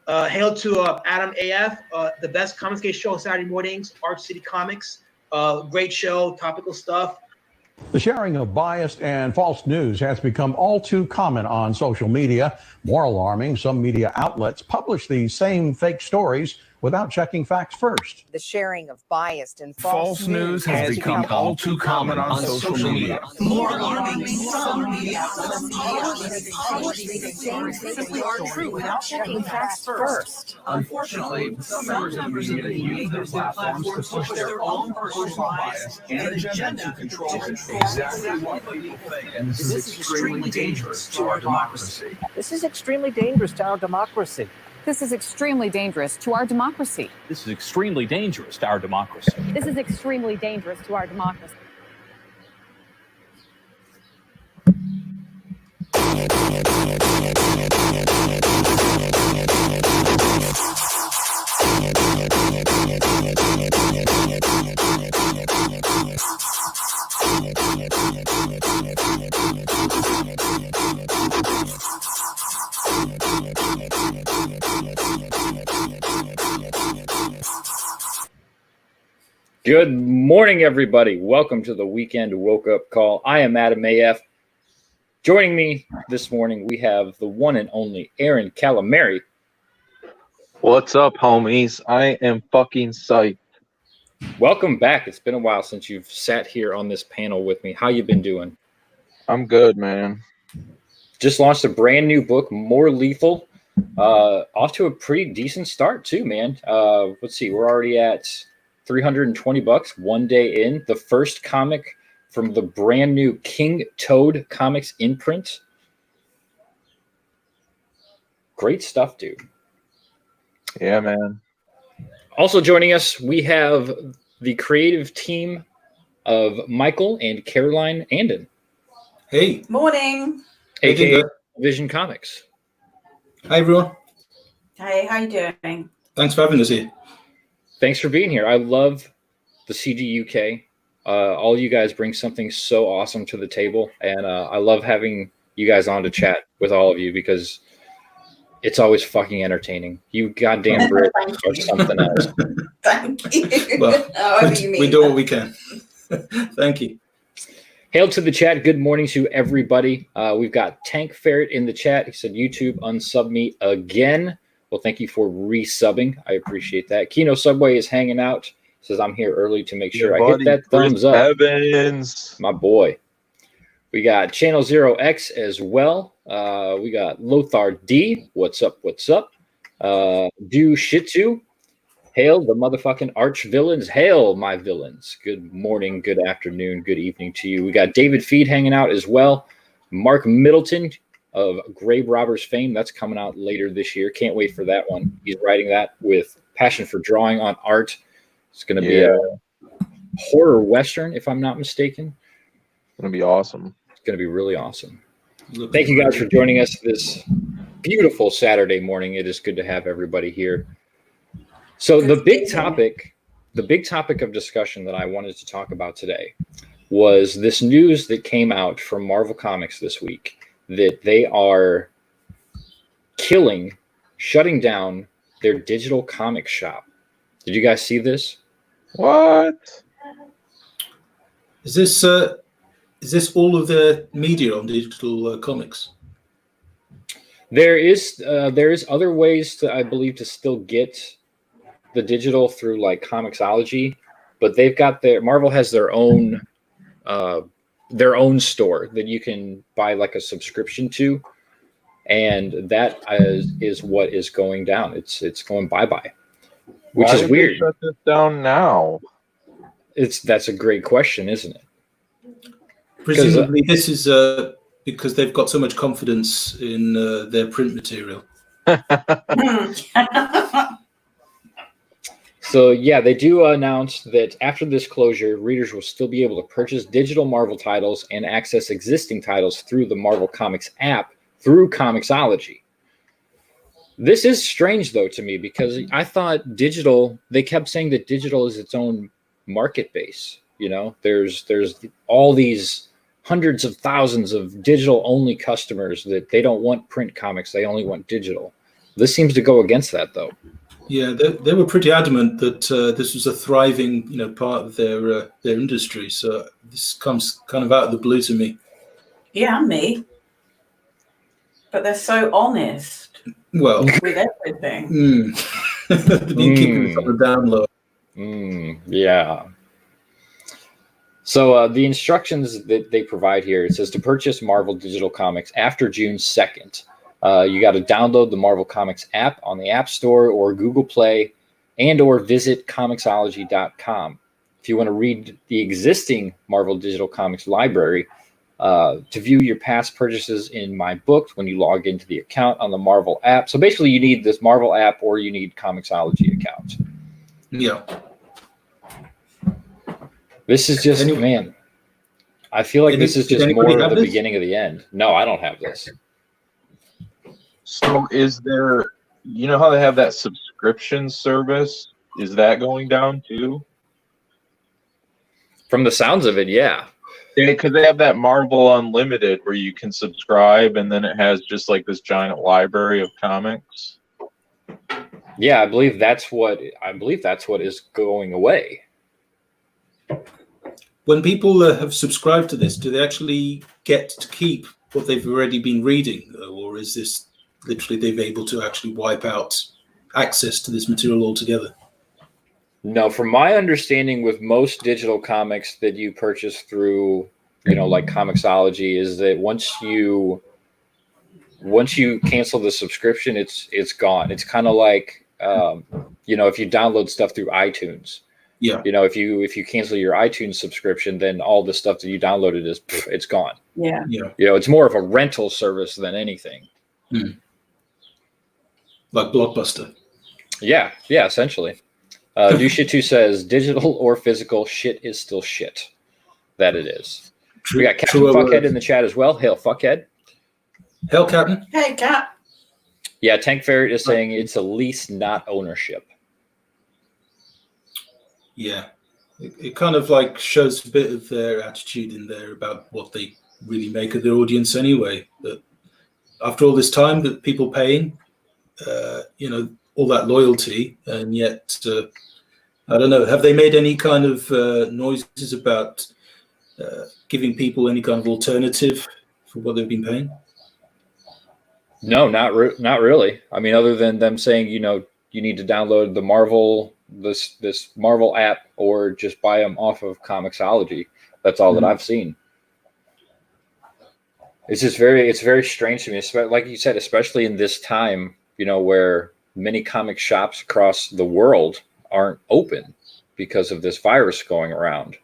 Hail to Adam AF, the best comics case show on Saturday mornings, Arch City Comics. Great show, topical stuff. The sharing of biased and false news has become all too common on social media. More alarming, some media outlets publish these same fake stories without checking facts first. The sharing of biased and false news has become all too common on social media. More alarming, some media publish these simply aren't true without checking facts first. Unfortunately, some members of the media use their platforms to push their own personal bias and agenda to control exactly what people think. And this is extremely dangerous to our democracy. This is extremely dangerous to our democracy. This is extremely dangerous to our democracy. This is extremely dangerous to our democracy. This is extremely dangerous to our democracy. Good morning, everybody. Welcome to the Weekend Woke Up Call. I am Adam AF. Joining me this morning, we have the one and only Aaron Calamari. What's up, homies? I am fucking psyched. Welcome back. It's been a while since you've sat here on this panel with me. How you been doing? I'm good, man. Just launched a brand new book, More Lethal. Off to a pretty decent start, too, man. Let's see. We're already at $320 one day in. The first comic from the brand new King Toad Comics imprint. Great stuff, dude. Yeah, man. Also joining us, we have the creative team of Michael and Caroline Anden. Hey. Morning. AKA Vision Comics. Hi, everyone. Hey, how you doing? Thanks for having us here. Thanks for being here. I love the CG UK. All you guys bring something so awesome to the table, and I love having you guys on to chat with all of you because it's always fucking entertaining. You goddamn Brit or something else. Thank you. Well, we do what we can. Thank you. Hail to the chat. Good morning to everybody. We've got Tank Ferret in the chat. He said, YouTube unsub me again. Well, thank you for resubbing. I appreciate that. Kino Subway is hanging out. He says, I'm here early to make sure I hit that thumbs up. Evans. My boy. We got Channel 0X as well. We got Lothar D. What's up? What's up? Do Shitsu. Hail the motherfucking arch villains. Hail my villains. Good morning, good afternoon, good evening to you. We got David Feed hanging out as well. Mark Middleton of Grave Robbers fame. That's coming out later this year. Can't wait for that one. He's writing that with passion for drawing on art. It's going to be a horror Western, if I'm not mistaken. It's going to be awesome. It's going to be really awesome. Thank you guys for joining us this beautiful Saturday morning. It is good to have everybody here. So the big topic of discussion that I wanted to talk about today was this news that came out from Marvel Comics this week that they are shutting down their digital comic shop. Did you guys see this? What? Is this all of the media on digital comics? There is other ways to, I believe, to still get the digital through like Comixology, but they've got Marvel has their own store that you can buy like a subscription to, and that is what is going down. It's going bye-bye, which is weird. Shut this down now. That's a great question, isn't it? Presumably, this is because they've got so much confidence in their print material. So, yeah, they do announce that after this closure, readers will still be able to purchase digital Marvel titles and access existing titles through the Marvel Comics app through Comixology. This is strange, though, to me, because I thought they kept saying that digital is its own market base. You know, there's all these hundreds of thousands of digital-only customers that they don't want print comics. They only want digital. This seems to go against that, though. Yeah, they were pretty adamant that this was a thriving, part of their industry. So this comes kind of out of the blue to me. Yeah, and me. But they're so honest. Well, with everything. They've been keeping it on the down low. Yeah. So the instructions that they provide here, it says to purchase Marvel Digital Comics after June 2nd. You got to download the Marvel Comics app on the App Store or Google Play and or visit Comixology.com. If you want to read the existing Marvel Digital Comics library, to view your past purchases in My Book when you log into the account on the Marvel app. So basically you need this Marvel app or you need Comixology account. Yeah. This is just, man, I feel like this is just more of the beginning of the end. No, I don't have this. So is there, how they have that subscription service? Is that going down too? From the sounds of it, yeah. Because they have that Marvel Unlimited where you can subscribe and then it has just like this giant library of comics. Yeah, I believe that's what is going away. When people have subscribed to this, do they actually get to keep what they've already been reading, or is this literally they've able to actually wipe out access to this material altogether? No, from my understanding, with most digital comics that you purchase through, like Comixology, is that once you cancel the subscription, it's gone. It's kind of like, if you download stuff through iTunes. Yeah. If you cancel your iTunes subscription, then all the stuff that you downloaded it's gone. Yeah. Yeah. It's more of a rental service than anything. Like Blockbuster. Yeah, essentially. Do Shit 2 says digital or physical, shit is still shit. That it is. We got Captain Fuckhead in the chat as well. Hail Fuckhead. Hail Captain. Hey Cap. Yeah, Tank Ferret is saying it's a lease, not ownership. Yeah. It kind of like shows a bit of their attitude in there about what they really make of their audience anyway. That after all this time that people paying, all that loyalty, and yet I don't know, have they made any kind of noises about giving people any kind of alternative for what they've been paying? No, not really. I mean, other than them saying, you need to download the Marvel, this Marvel app, or just buy them off of Comixology. That's all that I've seen. It's just it's very strange to me, like you said, especially in this time, where many comic shops across the world aren't open because of this virus going around.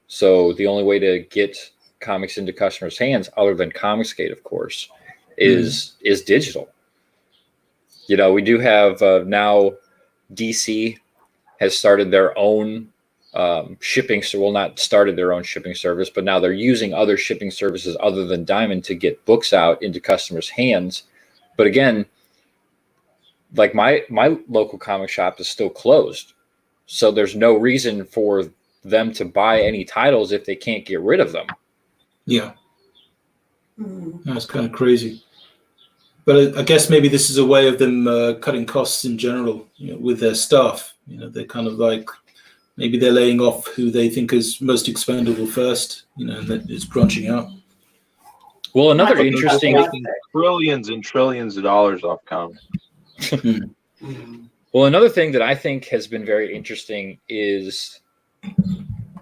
So the only way to get comics into customers' hands, other than Comicsgate, of course, is digital. We do have now DC has started their own shipping. So, well, not started their own shipping service, but now they're using other shipping services other than Diamond to get books out into customers' hands. But again, like my local comic shop is still closed. So there's no reason for them to buy any titles if they can't get rid of them. Yeah. That's kind of crazy. But I guess maybe this is a way of them cutting costs in general, with their staff. They're kind of like, maybe they're laying off who they think is most expendable first, and that it's branching out. Well, another interesting... Trillions and trillions of dollars off comics. Well, another thing that I think has been very interesting is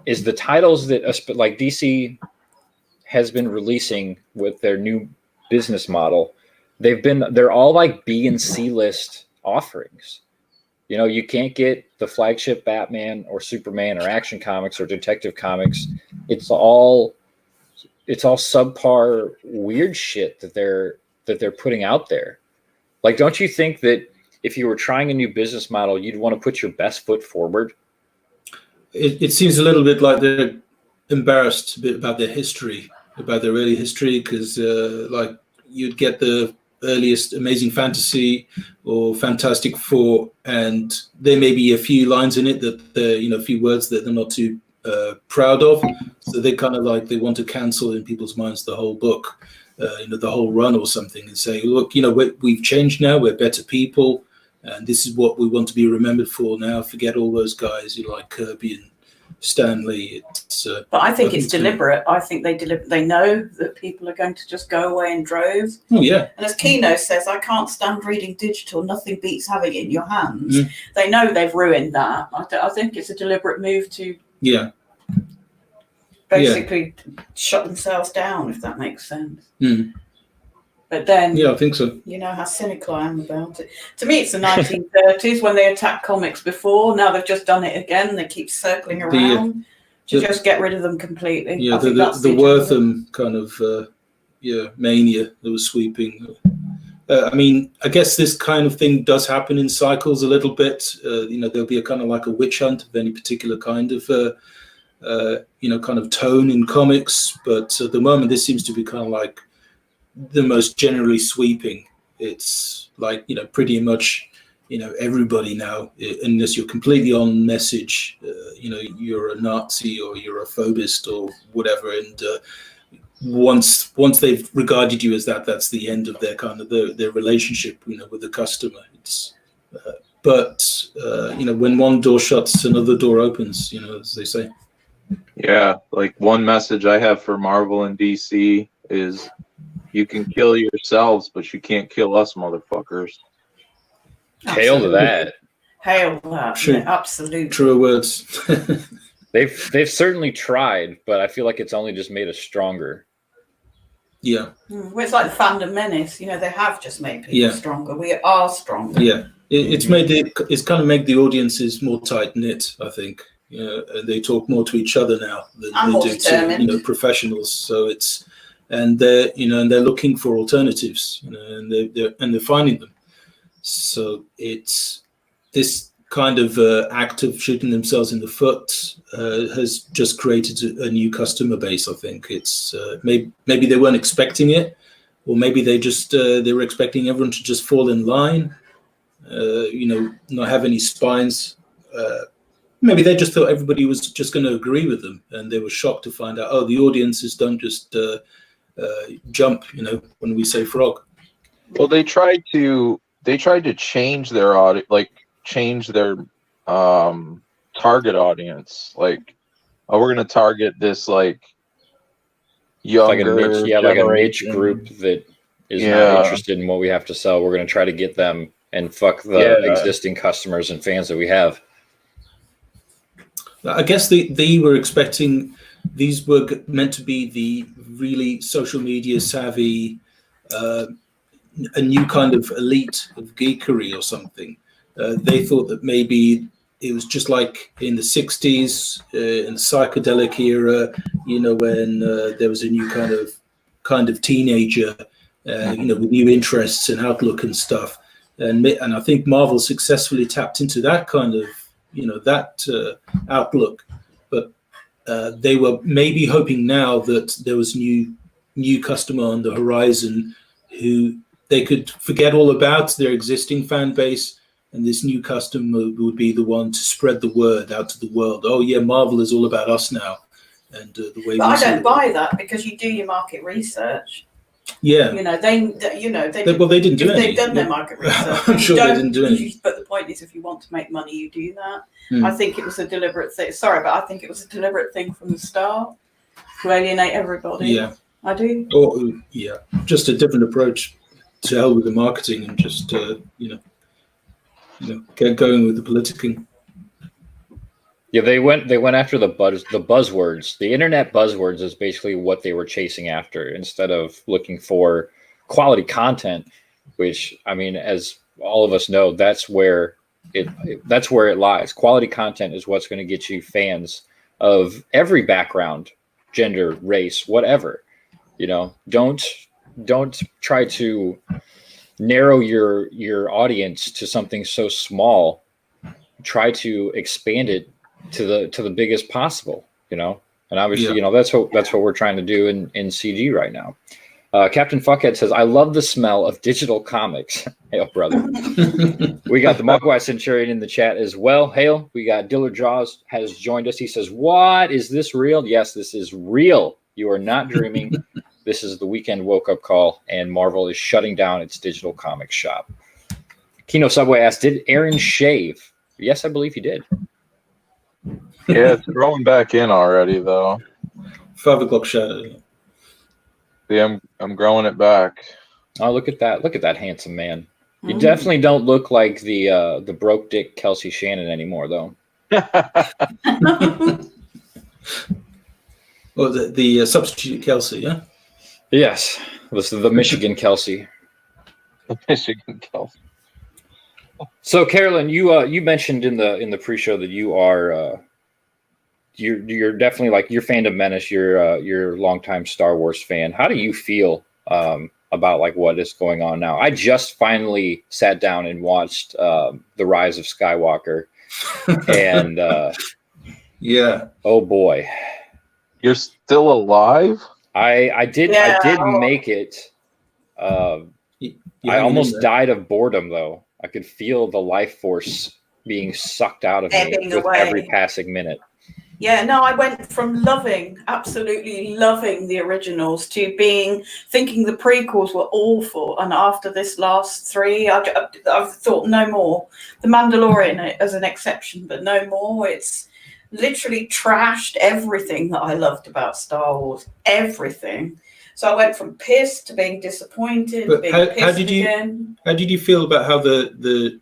the titles that like DC has been releasing with their new business model. They're all like B and C list offerings. You can't get the flagship Batman or Superman or Action Comics or Detective Comics. It's all subpar weird shit that they're putting out there. Like, don't you think that if you were trying a new business model, you'd want to put your best foot forward? It seems a little bit like they're embarrassed a bit about their history, about their early history, because like you'd get the earliest Amazing Fantasy or Fantastic Four, and there may be a few lines in it that a few words that they're not too proud of. So they kind of like they want to cancel in people's minds the whole book. the whole run or something, and say, look, we've changed now. We're better people, and this is what we want to be remembered for now. Forget all those guys, like Kirby and Stanley. But I think it's deliberate. I think they know that people are going to just go away in droves. Oh yeah. And as Keno says, I can't stand reading digital. Nothing beats having it in your hands. They know they've ruined that. I think it's a deliberate move to basically shut themselves down, if that makes sense. But then, I think so. You know how cynical I am about it. To me, it's the 1930s when they attacked comics before. Now they've just done it again. They keep circling around to just get rid of them completely. Yeah, the Wortham kind of mania that was sweeping. I mean, I guess this kind of thing does happen in cycles a little bit. There'll be a kind of like a witch hunt of any particular kind of kind of tone in comics. But at the moment, this seems to be kind of like the most generally sweeping. It's like, pretty much, everybody now, unless you're completely on message, you're a Nazi or you're a phobist or whatever. And once they've regarded you as that, that's the end of their kind of their relationship, with the customer. It's, but when one door shuts, another door opens, as they say. Yeah, like one message I have for Marvel and DC is, you can kill yourselves, but you can't kill us, motherfuckers. Hail to that. Hail that. True. Yeah, absolutely. True words. They've certainly tried, but I feel like it's only just made us stronger. Yeah. Well, it's like the fandom menace. They have just made people stronger. We are stronger. Yeah. It's kind of made the audiences more tight knit, I think. They talk more to each other now than they do to professionals. So it's. And they're looking for alternatives, and they're finding them. So it's this kind of act of shooting themselves in the foot has just created a new customer base. I think it's maybe they weren't expecting it, or maybe they just they were expecting everyone to just fall in line, not have any spines. Maybe they just thought everybody was just going to agree with them, and they were shocked to find out, the audiences don't just jump, when we say frog. Well, they tried to change their change their target audience. Like, we're going to target this younger, like a niche group that is not interested in what we have to sell. We're going to try to get them and fuck the existing customers and fans that we have. I guess they were expecting these were meant to be the really social media savvy, a new kind of elite of geekery or something. They thought that maybe it was just like in the 60s, in the psychedelic era, when there was a new kind of teenager, with new interests and outlook and stuff. And I think Marvel successfully tapped into that kind of, that outlook. But they were maybe hoping now that there was new customer on the horizon who they could forget all about their existing fan base, and this new customer would be the one to spread the word out to the world. Oh yeah, Marvel is all about us now, and the way. But I don't buy that, because you do your market research. Yeah. They didn't do anything. They've done their market research. I'm sure they didn't do anything. But the point is, if you want to make money, you do that. I think it was a deliberate thing. Sorry, but I think it was a deliberate thing from the start to alienate everybody. Yeah. I do. Or just a different approach to hell with the marketing, and just get going with the politicking. Yeah, they went after the buzzwords. The internet buzzwords is basically what they were chasing after, instead of looking for quality content, which, I mean, as all of us know, that's where it lies. Quality content is what's going to get you fans of every background, gender, race, whatever. Don't try to narrow your audience to something so small. Try to expand it to the biggest possible, and obviously, that's what we're trying to do in CG right now. Captain Fuckhead says, I love the smell of digital comics. Hail, brother. We got the Mogwai Centurion in the chat as well. Hail. We got Dillard Jaws has joined us. He says, what? Is this real? Yes, this is real. You are not dreaming. This is the weekend woke-up call, and Marvel is shutting down its digital comic shop. Kino Subway asked, did Aaron shave? Yes, I believe he did. Yeah, it's growing back in already, though. 5 o'clock shadow. Yeah, I'm growing it back. Oh, look at that! Look at that handsome man. You definitely don't look like the broke dick Kelsey Shannon anymore, though. Well, the substitute Kelsey, yeah. Yes, this is the Michigan Kelsey. The Michigan Kelsey. So, Carolyn, you mentioned in the pre-show that you are you're definitely like you're fan of Menace. You're a longtime Star Wars fan. How do you feel about like what is going on now? I just finally sat down and watched The Rise of Skywalker, and yeah, oh boy, you're still alive. I did make it. I almost died of boredom, though. I could feel the life force being sucked out of me with every passing minute. Yeah, no, I went from absolutely loving the originals to thinking the prequels were awful. And after this last 3, I've thought no more. The Mandalorian as an exception, but no more. It's literally trashed everything that I loved about Star Wars. Everything. So I went from pissed to being disappointed, But being how pissed did you again. how did you feel about how the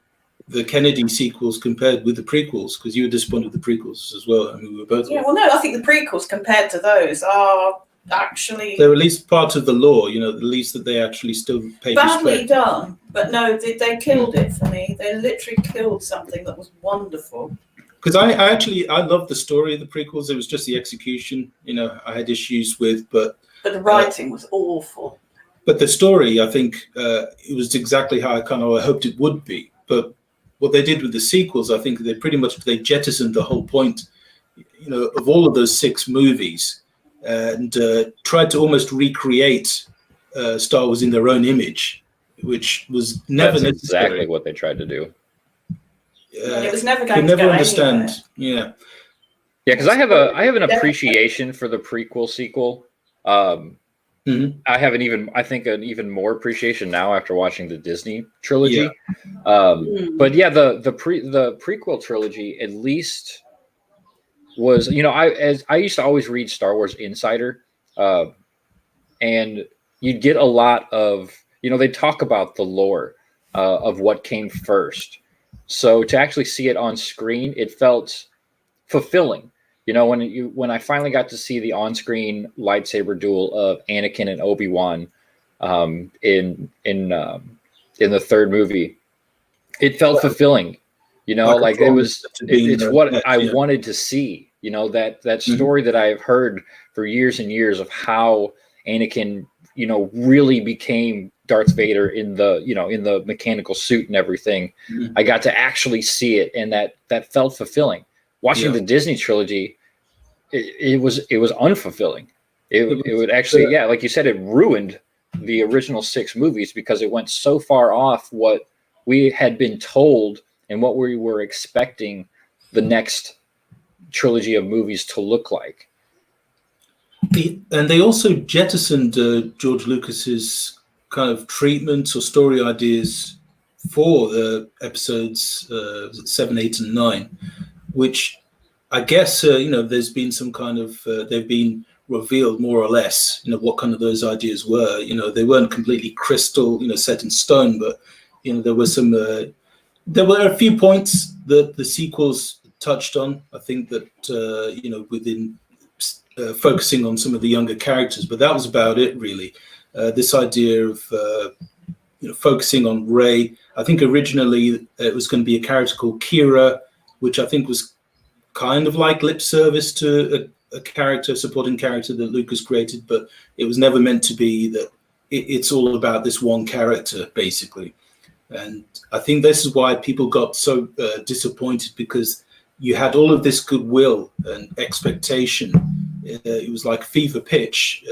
Kennedy sequels compared with the prequels? Because you were disappointed with the prequels as well. I mean, we were both. Yeah, well, no, I think the prequels compared to those are actually They're at least part of the lore, you know, at least that they actually still pay badly respect. done. But no, they killed it for me. They literally killed something that was wonderful. Because I loved the story of the prequels. It was just the execution, you know, I had issues with, but the writing was awful. But the story, I think, it was exactly how I hoped it would be. But what they did with the sequels, I think they jettisoned the whole point, you know, of all of those 6 movies, and tried to almost recreate Star Wars in their own image, which was never That's necessary. exactly what they tried to do. It was never going to never go understand. anywhere. Yeah, because I have an appreciation for the prequel sequel. I have I think an even more appreciation now after watching the Disney trilogy. But yeah, the prequel trilogy at least was, you know, I used to always read Star Wars Insider, and you'd get a lot of, you know, they talk about the lore of what came first. So to actually see it on screen, it felt fulfilling. You know, when I finally got to see the on-screen lightsaber duel of Anakin and Obi-Wan in the third movie, it felt fulfilling. You know, like it's what I wanted to see. You know, that story that I've heard for years and years of how Anakin, you know, really became Darth Vader in the mechanical suit and everything. I got to actually see it, and that felt fulfilling. Watching the Disney trilogy, it was unfulfilling. It would actually, like you said, it ruined the original 6 movies because it went so far off what we had been told and what we were expecting the next trilogy of movies to look like. And they also jettisoned George Lucas's kind of treatment or story ideas for the episodes 7, 8, and 9, which I guess you know, there's been some kind of they've been revealed more or less, you know, what kind of those ideas were. You know, they weren't completely crystal, you know, set in stone, but you know, there were some there were a few points that the sequels touched on. I think that you know, within focusing on some of the younger characters, but that was about it really. This idea of you know, focusing on Rey. I think originally it was going to be a character called Kira, which I think was kind of like lip service to a supporting character that Lucas created, but it was never meant to be that it's all about this one character, basically. And I think this is why people got so disappointed, because you had all of this goodwill and expectation. It was like fever pitch.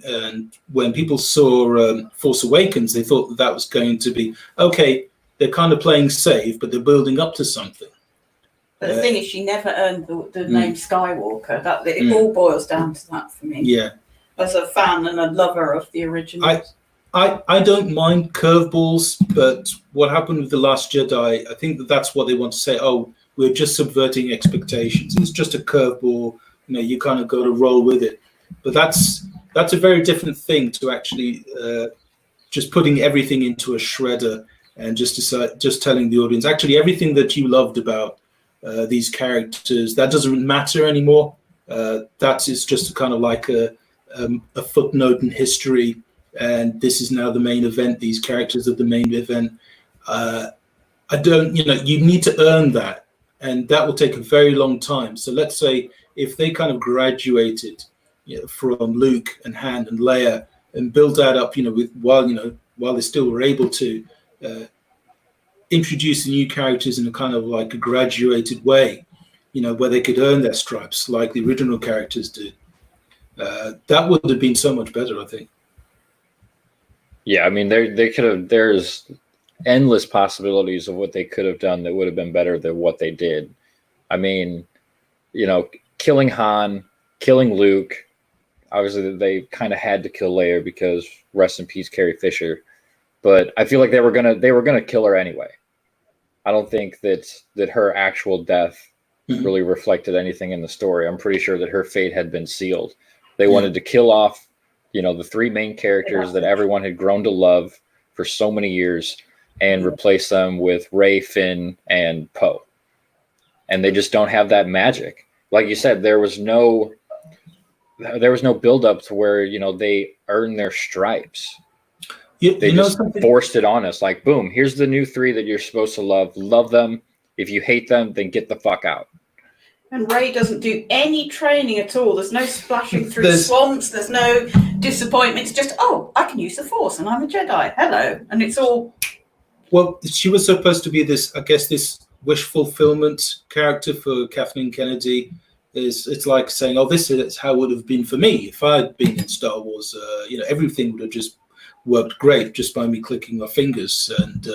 And when people saw Force Awakens, they thought that was going to be, okay, they're kind of playing safe, but they're building up to something. But the thing is, she never earned the name Skywalker. It all boils down to that for me. Yeah. as a fan and a lover of the original. I don't mind curveballs, but what happened with The Last Jedi, I think that's what they want to say. Oh, we're just subverting expectations. It's just a curveball. You kind of got to roll with it. But that's a very different thing to actually just putting everything into a shredder and just telling the audience, actually, everything that you loved about these characters, that doesn't matter anymore. That is just kind of like a footnote in history. And this is now the main event. These characters are the main event. You need to earn that. And that will take a very long time. So let's say if they kind of graduated from Luke and Han and Leia and built that up, while they still were able to introduce the new characters in a kind of like a graduated way, where they could earn their stripes like the original characters did. That would have been so much better, I think. Yeah, I mean, they could have. There's endless possibilities of what they could have done that would have been better than what they did. I mean, killing Han, killing Luke. Obviously, they kind of had to kill Leia because rest in peace, Carrie Fisher. But I feel like they were gonna kill her anyway. I don't think that her actual death really reflected anything in the story. I'm pretty sure that her fate had been sealed. They wanted to kill off, the three main characters that everyone had grown to love for so many years and replace them with Rey, Finn, and Poe. And they just don't have that magic. Like you said, there was no build up to where, they earn their stripes. They just forced it on us. Like, boom, here's the new three that you're supposed to love. Love them. If you hate them, then get the fuck out. And Rey doesn't do any training at all. There's no splashing through swamps. There's no disappointment. It's just, I can use the Force and I'm a Jedi. Hello. And it's all... Well, she was supposed to be this wish fulfillment character for Kathleen Kennedy. It's like saying, this is how it would have been for me if I had been in Star Wars. Everything would have just worked great just by me clicking my fingers. And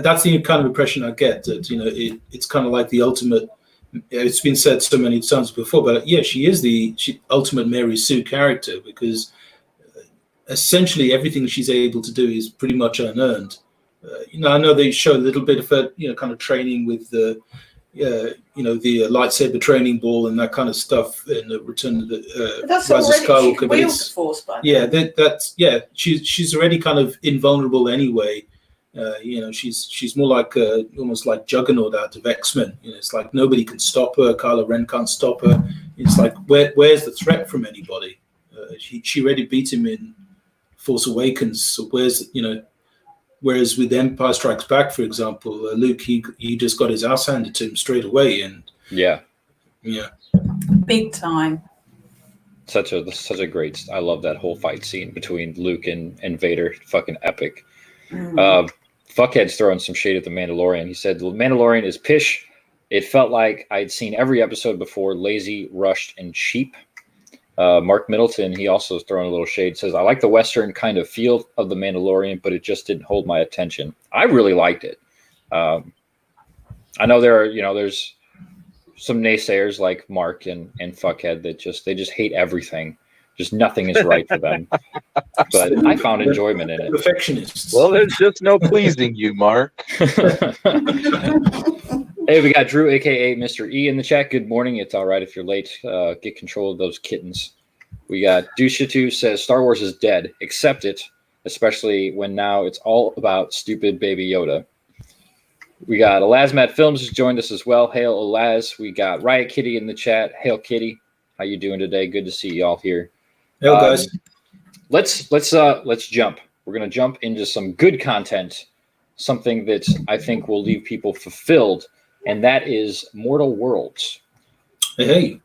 that's the kind of impression I get, that, it's kind of like the ultimate... It's been said so many times before, but yeah, she is the ultimate Mary Sue character, because essentially everything she's able to do is pretty much unearned. I know they show a little bit of her, kind of training with the lightsaber training ball and that kind of stuff in the Return of the Rise of Skywalker. But the Force by she's already kind of invulnerable anyway. She's more like almost like Juggernaut out of X-Men. It's like nobody can stop her. Kylo Ren can't stop her. It's like where's the threat from anybody? She already beat him in Force Awakens. So whereas with Empire Strikes Back, for example, Luke he just got his ass handed to him straight away, and big time. Such a great. I love that whole fight scene between Luke and Vader. Fucking epic. Fuckhead's throwing some shade at The Mandalorian. He said, The Mandalorian is pish. It felt like I'd seen every episode before, lazy, rushed, and cheap. Mark Middleton, he also is throwing a little shade, says, I like the Western kind of feel of The Mandalorian, but it just didn't hold my attention. I really liked it. I know there's some naysayers like Mark and Fuckhead that they just hate everything. Just nothing is right for them. But I found enjoyment in it. Perfectionists. Well, there's just no pleasing you, Mark. Hey, we got Drew, a.k.a. Mr. E, in the chat. Good morning. It's all right if you're late. Get control of those kittens. We got Dushatu says, Star Wars is dead. Accept it, especially when now it's all about stupid Baby Yoda. We got Elazmat Films has joined us as well. Hail, Elaz. We got Riot Kitty in the chat. Hail, Kitty. How you doing today? Good to see you all here. Hey, guys. Let's jump. We're gonna jump into some good content, something that I think will leave people fulfilled, and that is Mortal Worlds. Hey.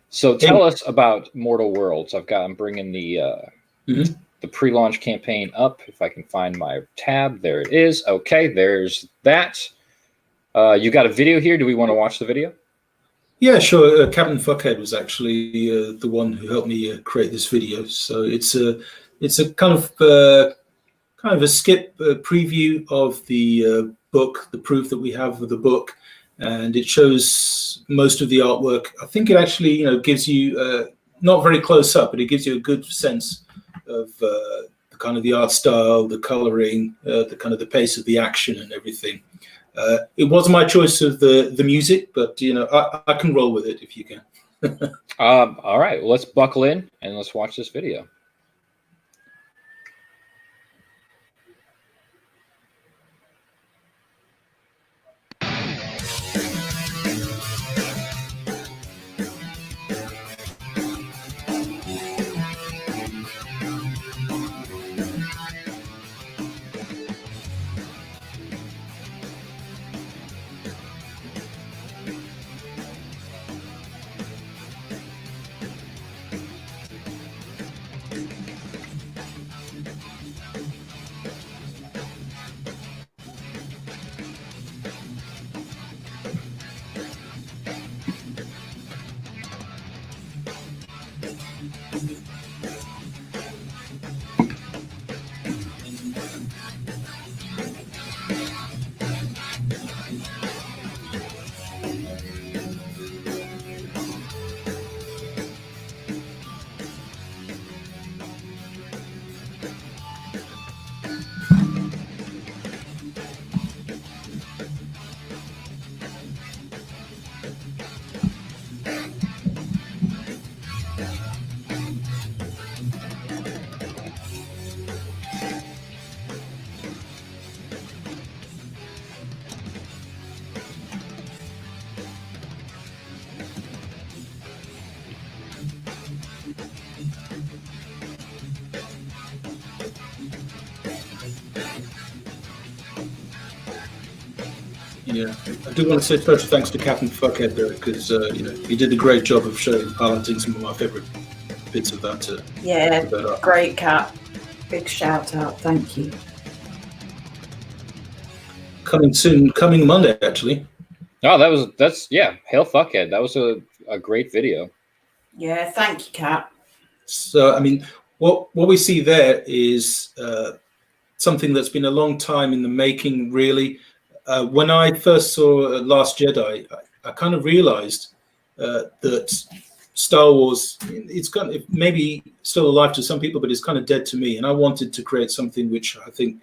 So tell us about Mortal Worlds. I'm bringing the pre-launch campaign up. If I can find my tab, there it is. Okay, there's that. You got a video here. Do we want to watch the video? Yeah, sure. Captain Fuckhead was actually the one who helped me create this video. So it's a kind of a skip preview of the book, the proof that we have of the book, and it shows most of the artwork. I think it actually gives you not very close up, but it gives you a good sense of kind of the art style, the coloring, the kind of the pace of the action and everything. It wasn't my choice of the music, but I can roll with it if you can. All right, well, let's buckle in and let's watch this video. Yeah, I do want to say special thanks to Captain Fuckhead there, because he did a great job of highlighting some of my favourite bits of that. Yeah, great, Cap. Big shout out, thank you. Coming soon, coming Monday actually. Oh, that's Hail Fuckhead. That was a great video. Yeah, thank you, Cap. So I mean, what we see there is something that's been a long time in the making, really. When I first saw Last Jedi, I kind of realized that Star Wars, it's kind of maybe still alive to some people, but it's kind of dead to me. And I wanted to create something which I think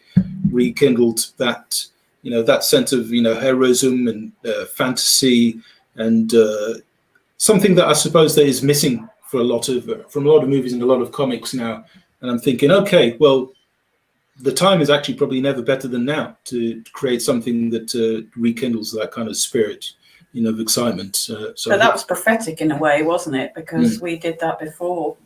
rekindled that, that sense of, heroism and fantasy, and something that I suppose that is missing from a lot of movies and a lot of comics now. And I'm thinking, okay, well, the time is actually probably never better than now to create something that rekindles that kind of spirit, of excitement. So that was prophetic in a way, wasn't it? Because we did that before.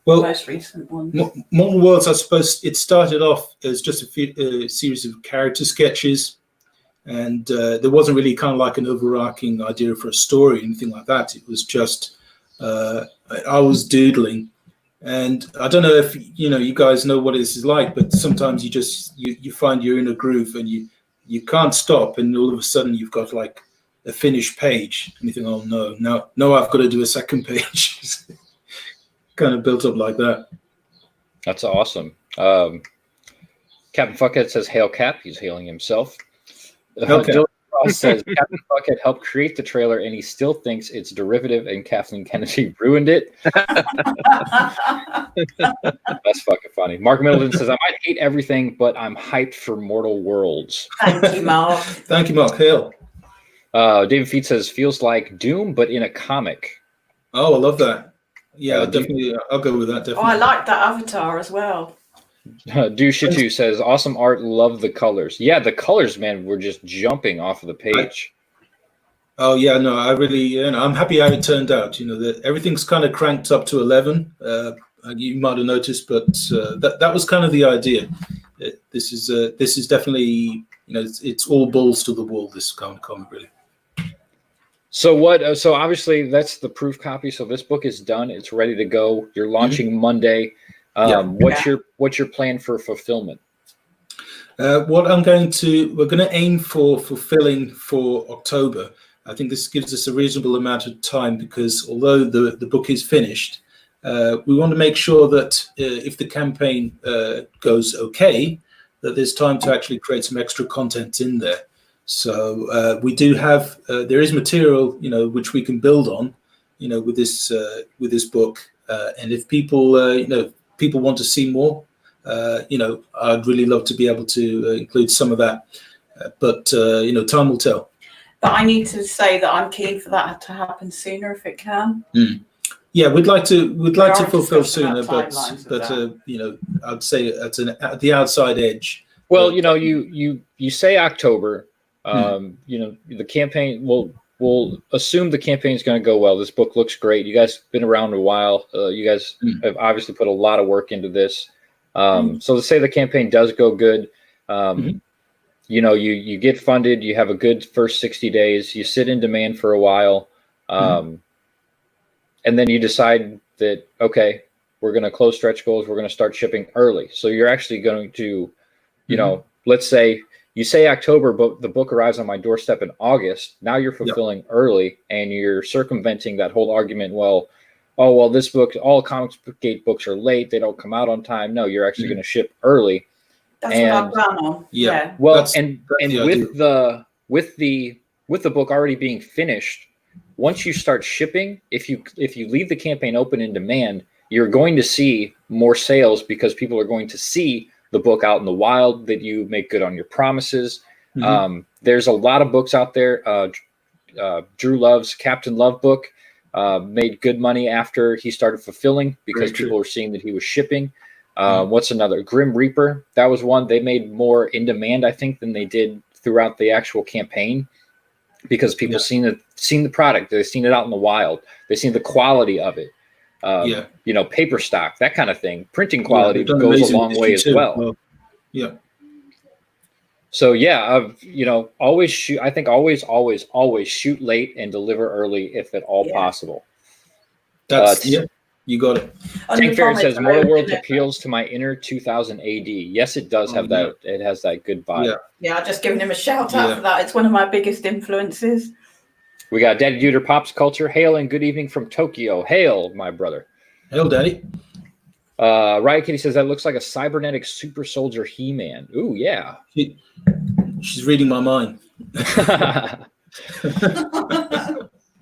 Well, the most recent one. Mortal Worlds, I suppose, it started off as just a series of character sketches, and there wasn't really kind of like an overarching idea for a story or anything like that. It was just I was doodling. And I don't know if you guys know what this is like, but sometimes you find you're in a groove and you can't stop, and all of a sudden you've got like a finished page, and you think, oh no, I've got to do a second page. Kind of built up like that. That's awesome. Captain Fuckhead says, "Hail Cap." He's hailing himself. Dylan Ross says, Captain Fuckhead helped create the trailer, and he still thinks it's derivative, and Kathleen Kennedy ruined it. That's fucking funny. Mark Middleton says, I might hate everything, but I'm hyped for Mortal Worlds. Thank you, Mark. Thank you, Mark. Hail. David Feet says, feels like Doom, but in a comic. Oh, I love that. Yeah, definitely. I'll go with that. Definitely. Oh, I like that avatar as well. Do Shitu says, awesome art, love the colors. Yeah, the colors, man, were just jumping off of the page. Oh yeah, no, I really, I'm happy how it turned out. That everything's kind of cranked up to 11. You might have noticed, but that was kind of the idea. This is definitely, it's all balls to the wall. This kind of comic, really. So what? So obviously that's the proof copy. So this book is done. It's ready to go. You're launching Monday. What's your plan for fulfillment? We're going to aim for fulfilling for October. I think this gives us a reasonable amount of time, because although the book is finished, we want to make sure that if the campaign goes okay, that there's time to actually create some extra content in there. So we do have there is material which we can build on with this book. And if people, people want to see more, I'd really love to be able to include some of that. But time will tell. But I need to say that I'm keen for that to happen sooner if it can. Yeah, we'd like to fulfill discussing sooner, about but timelines of I'd say at the outside edge. Well, you say October. The campaign. We'll assume the campaign is going to go well. This book looks great. You guys have been around a while. You guys have obviously put a lot of work into this. So let's say the campaign does go good. You get funded. You have a good first 60 days. You sit in demand for a while. And then you decide that, okay, we're going to close stretch goals. We're going to start shipping early. So you're actually going to, let's say you say October, but the book arrives on my doorstep in August. Now you're fulfilling early, and you're circumventing that whole argument. This book, all Comicsgate books are late. They don't come out on time. No, you're actually going to ship early. That's what I plan on. Yeah. Well, that's with the book already being finished, once you start shipping, if you leave the campaign open in demand, you're going to see more sales because people are going to see the book out in the wild, that you make good on your promises. There's a lot of books out there. Drew Love's Captain Love book made good money after he started fulfilling because people were seeing that he was shipping. What's another? Grim Reaper. That was one. They made more in demand, I think, than they did throughout the actual campaign, because people seen the product. They've seen it out in the wild. They've seen the quality of it. Paper stock, that kind of thing. Printing quality goes a long way as well. So always shoot. I think always shoot late and deliver early if at all possible. That's you got it. Tank Fairy says Mortal Worlds appeals to my inner 2000 AD. Yes, it does have that. It has that good vibe. Yeah, I've just given him a shout out for that. It's one of my biggest influences. We got Daddy Duder Pops Culture. Hail and good evening from Tokyo. Hail, my brother. Hail, Daddy. Riot Kitty says that looks like a cybernetic super soldier He-Man. Ooh, yeah. She's reading my mind.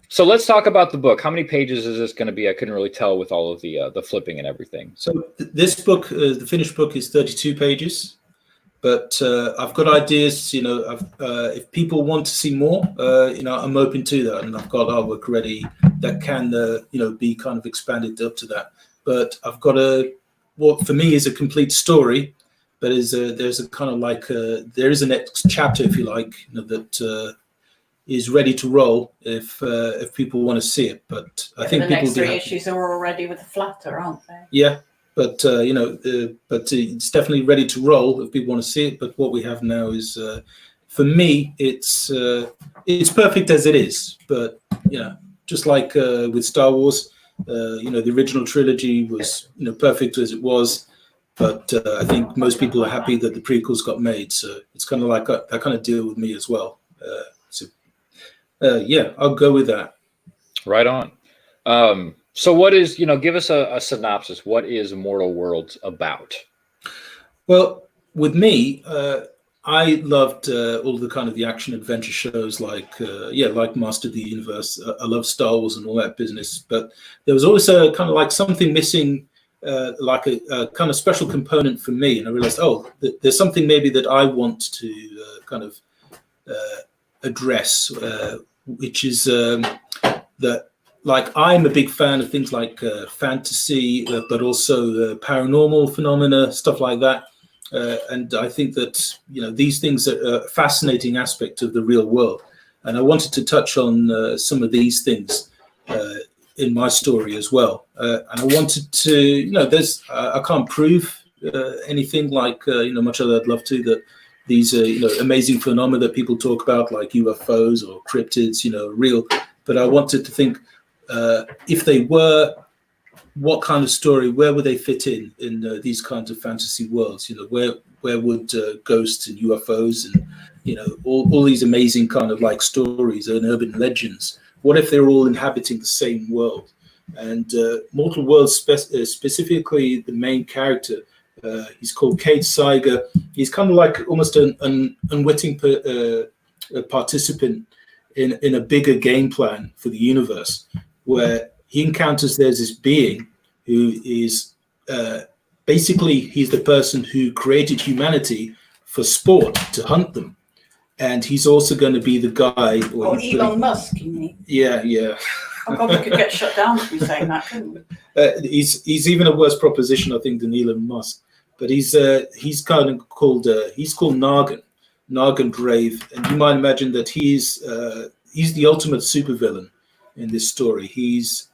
So let's talk about the book. How many pages is this going to be? I couldn't really tell with all of the flipping and everything. So this book, the finished book, is 32 pages. But I've got ideas. If people want to see more, I'm open to that, and I've got artwork ready that can, be kind of expanded up to that. But I've got what for me is a complete story, but there's a kind of like there is a next chapter, if you like, that is ready to roll if people want to see it. But I think the people next 3 issues are already with the flatter, aren't they? Yeah. But but it's definitely ready to roll if people want to see it. But what we have now is, for me, it's perfect as it is. But just like with Star Wars, the original trilogy was perfect as it was. But I think most people are happy that the prequels got made. So it's kind of like that kind of deal with me as well. I'll go with that. Right on. So what is, give us a synopsis. What is Mortal Worlds about? Well, with me, I loved all the kind of the action adventure shows like Master of the Universe. I love Star Wars and all that business. But there was always a kind of like something missing, like a kind of special component for me. And I realized, there's something maybe that I want to kind of address, which is that, like, I'm a big fan of things like fantasy, but also paranormal phenomena, stuff like that. And I think that, these things are a fascinating aspect of the real world. And I wanted to touch on some of these things in my story as well. And I wanted to, I can't prove anything like, much as I'd love to, that these amazing phenomena that people talk about, like UFOs or cryptids, real. But I wanted to think, if they were, what kind of story, where would they fit in these kinds of fantasy worlds? Where would ghosts and UFOs and all these amazing kind of like stories and urban legends? What if they're all inhabiting the same world? And Mortal Worlds, specifically the main character, he's called Cade Seiger. He's kind of like almost an unwitting participant in a bigger game plan for the universe, where he encounters there's this being who is basically he's the person who created humanity for sport to hunt them, and he's also going to be the guy. Or Elon Musk, you mean? Yeah, yeah. Oh God, we could get shut down for saying that, couldn't we? He's even a worse proposition, I think, than Elon Musk. But he's kind of called Nargan Brave, and you might imagine that he's the ultimate supervillain in this story. He's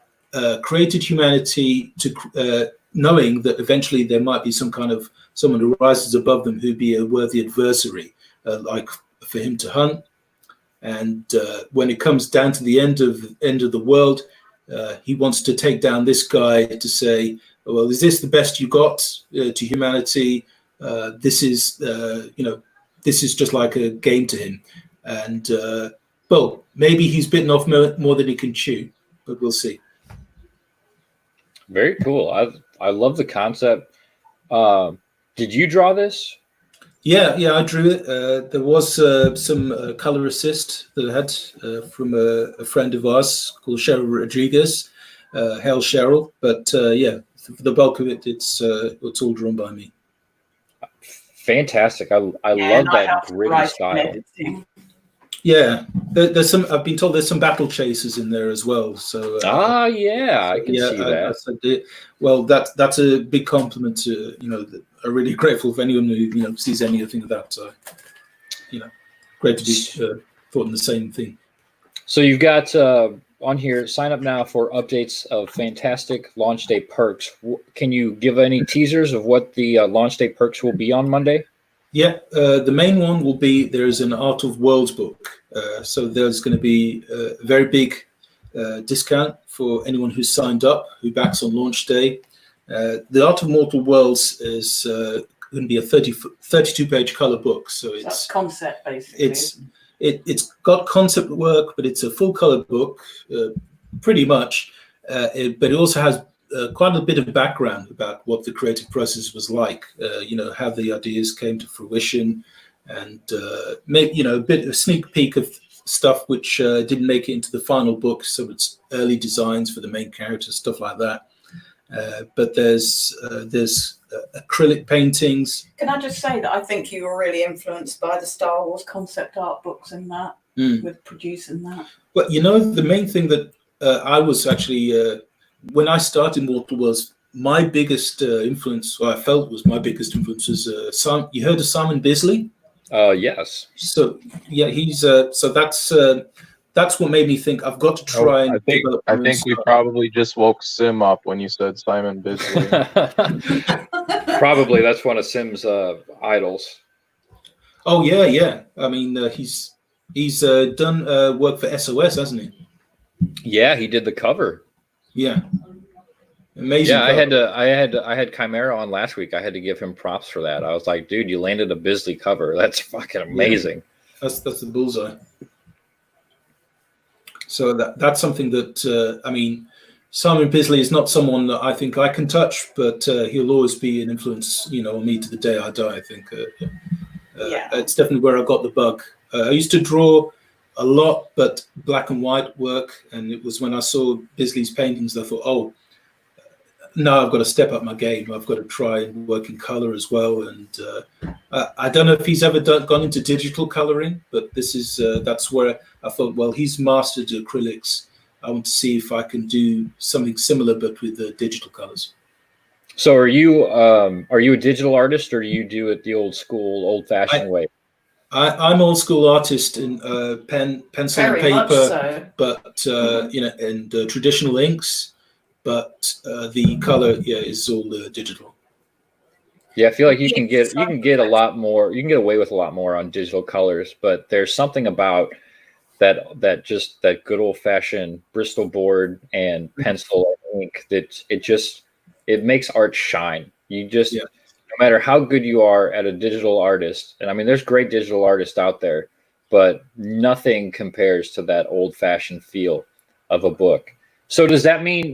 created humanity to knowing that eventually there might be someone who rises above them who'd be a worthy adversary, like for him to hunt. And when it comes down to the end of the world, he wants to take down this guy to say, well, is this the best you got to humanity? This is just like a game to him. And well, maybe he's bitten off more than he can chew, but we'll see. Very cool. I love the concept. Did you draw this? Yeah, I drew it. There was some color assist that I had from a friend of ours called Cheryl Rodriguez. Hail Cheryl. But yeah, for the bulk of it, it's all drawn by me. Fantastic. I love that gritty style. Yeah, there's some. I've been told there's some battle chasers in there as well. So yeah, I can see that. Well, that's a big compliment to I'm really grateful for anyone who sees anything of that. So great to be thought in the same thing. So you've got on here, sign up now for updates of fantastic launch day perks. Can you give any teasers of what the launch day perks will be on Monday? Yeah, the main one will be there's an Art of Worlds book. So there's going to be a very big discount for anyone who's signed up, who backs on launch day. The Art of Mortal Worlds is going to be a 32-page color book. So that's concept, basically. It's got concept work, but it's a full color book, pretty much. But it also has quite a bit of background about what the creative process was like, how the ideas came to fruition, and maybe a sneak peek of stuff which didn't make it into the final book. So it's early designs for the main characters, stuff like that. But there's acrylic paintings. Can I just say that I think you were really influenced by the Star Wars concept art books in that, with producing that? Well, the main thing that I was actually, when I started Mortal Worlds, my biggest influence, or I felt was my biggest influence, was you heard of Simon Bisley? Yes. So yeah, he's so that's what made me think I've got to try. I think we probably just woke Sim up when you said Simon Bisley. Probably that's one of Sim's idols. Oh yeah. I mean, he's done work for SOS, hasn't he? Yeah, he did the cover. Yeah, amazing. Yeah, cover. I had Chimera on last week. I had to give him props for that. I was like, dude, you landed a Bisley cover. That's fucking amazing. Yeah, that's the bullseye. So that's something that I mean, Simon Bisley is not someone that I think I can touch, but he'll always be an influence, on me to the day I die. I think. It's definitely where I got the bug. I used to draw a lot, but black and white work, and it was when I saw Bisley's paintings that I thought, oh, now I've got to step up my game. I've got to try and work in color as well. And I don't know if he's ever gone into digital coloring, but that's where I thought, well, he's mastered acrylics. I want to see if I can do something similar, but with the digital colors. So are you a digital artist, or do you do it the old school, old-fashioned way? I'm old school artist in pencil and paper, so. But and traditional inks. But the color, is all digital. Yeah, I feel like you can get a lot more. You can get away with a lot more on digital colors, but there's something about that good old fashioned Bristol board and pencil and ink that it makes art shine. No matter how good you are at a digital artist, and I mean, there's great digital artists out there, but nothing compares to that old fashioned feel of a book. So does that mean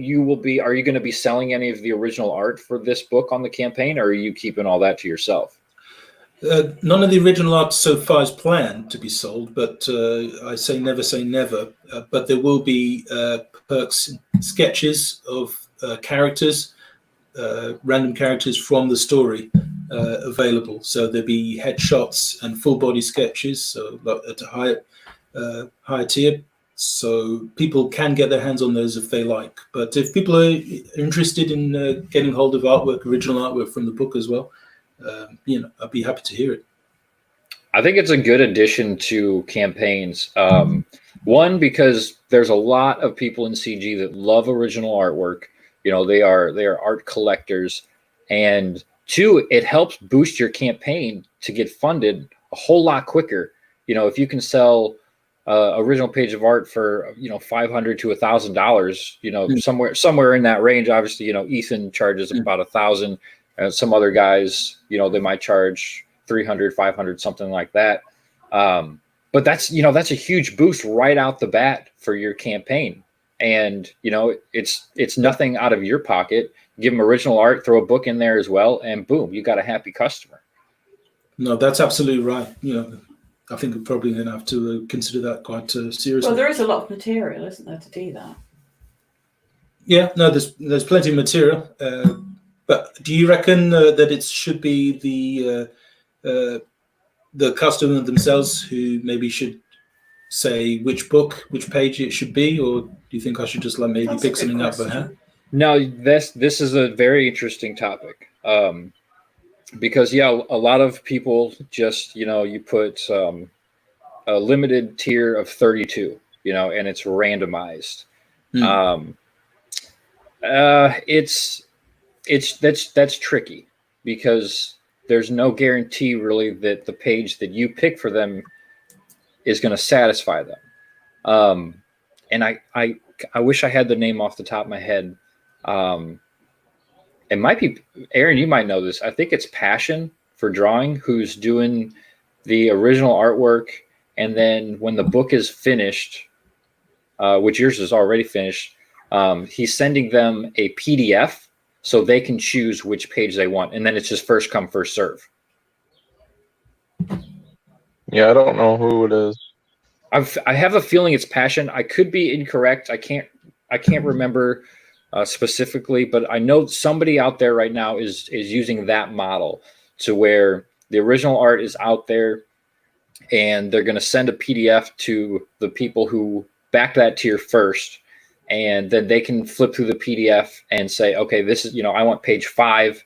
are you going to be selling any of the original art for this book on the campaign, or are you keeping all that to yourself? None of the original art so far is planned to be sold, but I say never. But there will be perks, sketches of characters. random characters from the story available. So there'll be headshots and full body sketches, so at a higher tier. So people can get their hands on those if they like. But if people are interested in getting hold of artwork, original artwork from the book as well, I'd be happy to hear it. I think it's a good addition to campaigns. One, because there's a lot of people in CG that love original artwork. They are art collectors. And two, it helps boost your campaign to get funded a whole lot quicker. If you can sell original page of art for $500 to $1,000, somewhere in that range. Obviously, Ethan charges about $1,000, and some other guys, they might charge $300, $500, something like that. But that's a huge boost right out the bat for your campaign. And it's nothing out of your pocket. Give them original art, throw a book in there as well, and boom, you got a happy customer. No, that's absolutely right. I think we're probably going to have to consider that quite seriously. Well, there is a lot of material, isn't there, to do that? Yeah, no, there's plenty of material. But do you reckon that it should be the customer themselves who maybe should say which book, which page it should be, or do you think I should just maybe pick something up by hand? No, this is a very interesting topic. Because a lot of people just you put a limited tier of 32, and it's randomized. That's tricky because there's no guarantee really that the page that you pick for them is going to satisfy them. And I wish I had the name off the top of my head. It might be Aaron. You might know this. I think it's Passion for Drawing, who's doing the original artwork, and then when the book is finished, which yours is already finished, he's sending them a PDF so they can choose which page they want, and then it's just first come, first serve. Yeah, I don't know who it is. I have a feeling it's Passion. I could be incorrect. I can't remember specifically, but I know somebody out there right now is using that model to where the original art is out there, and they're going to send a PDF to the people who back that tier first, and then they can flip through the PDF and say, okay, this is I want page 5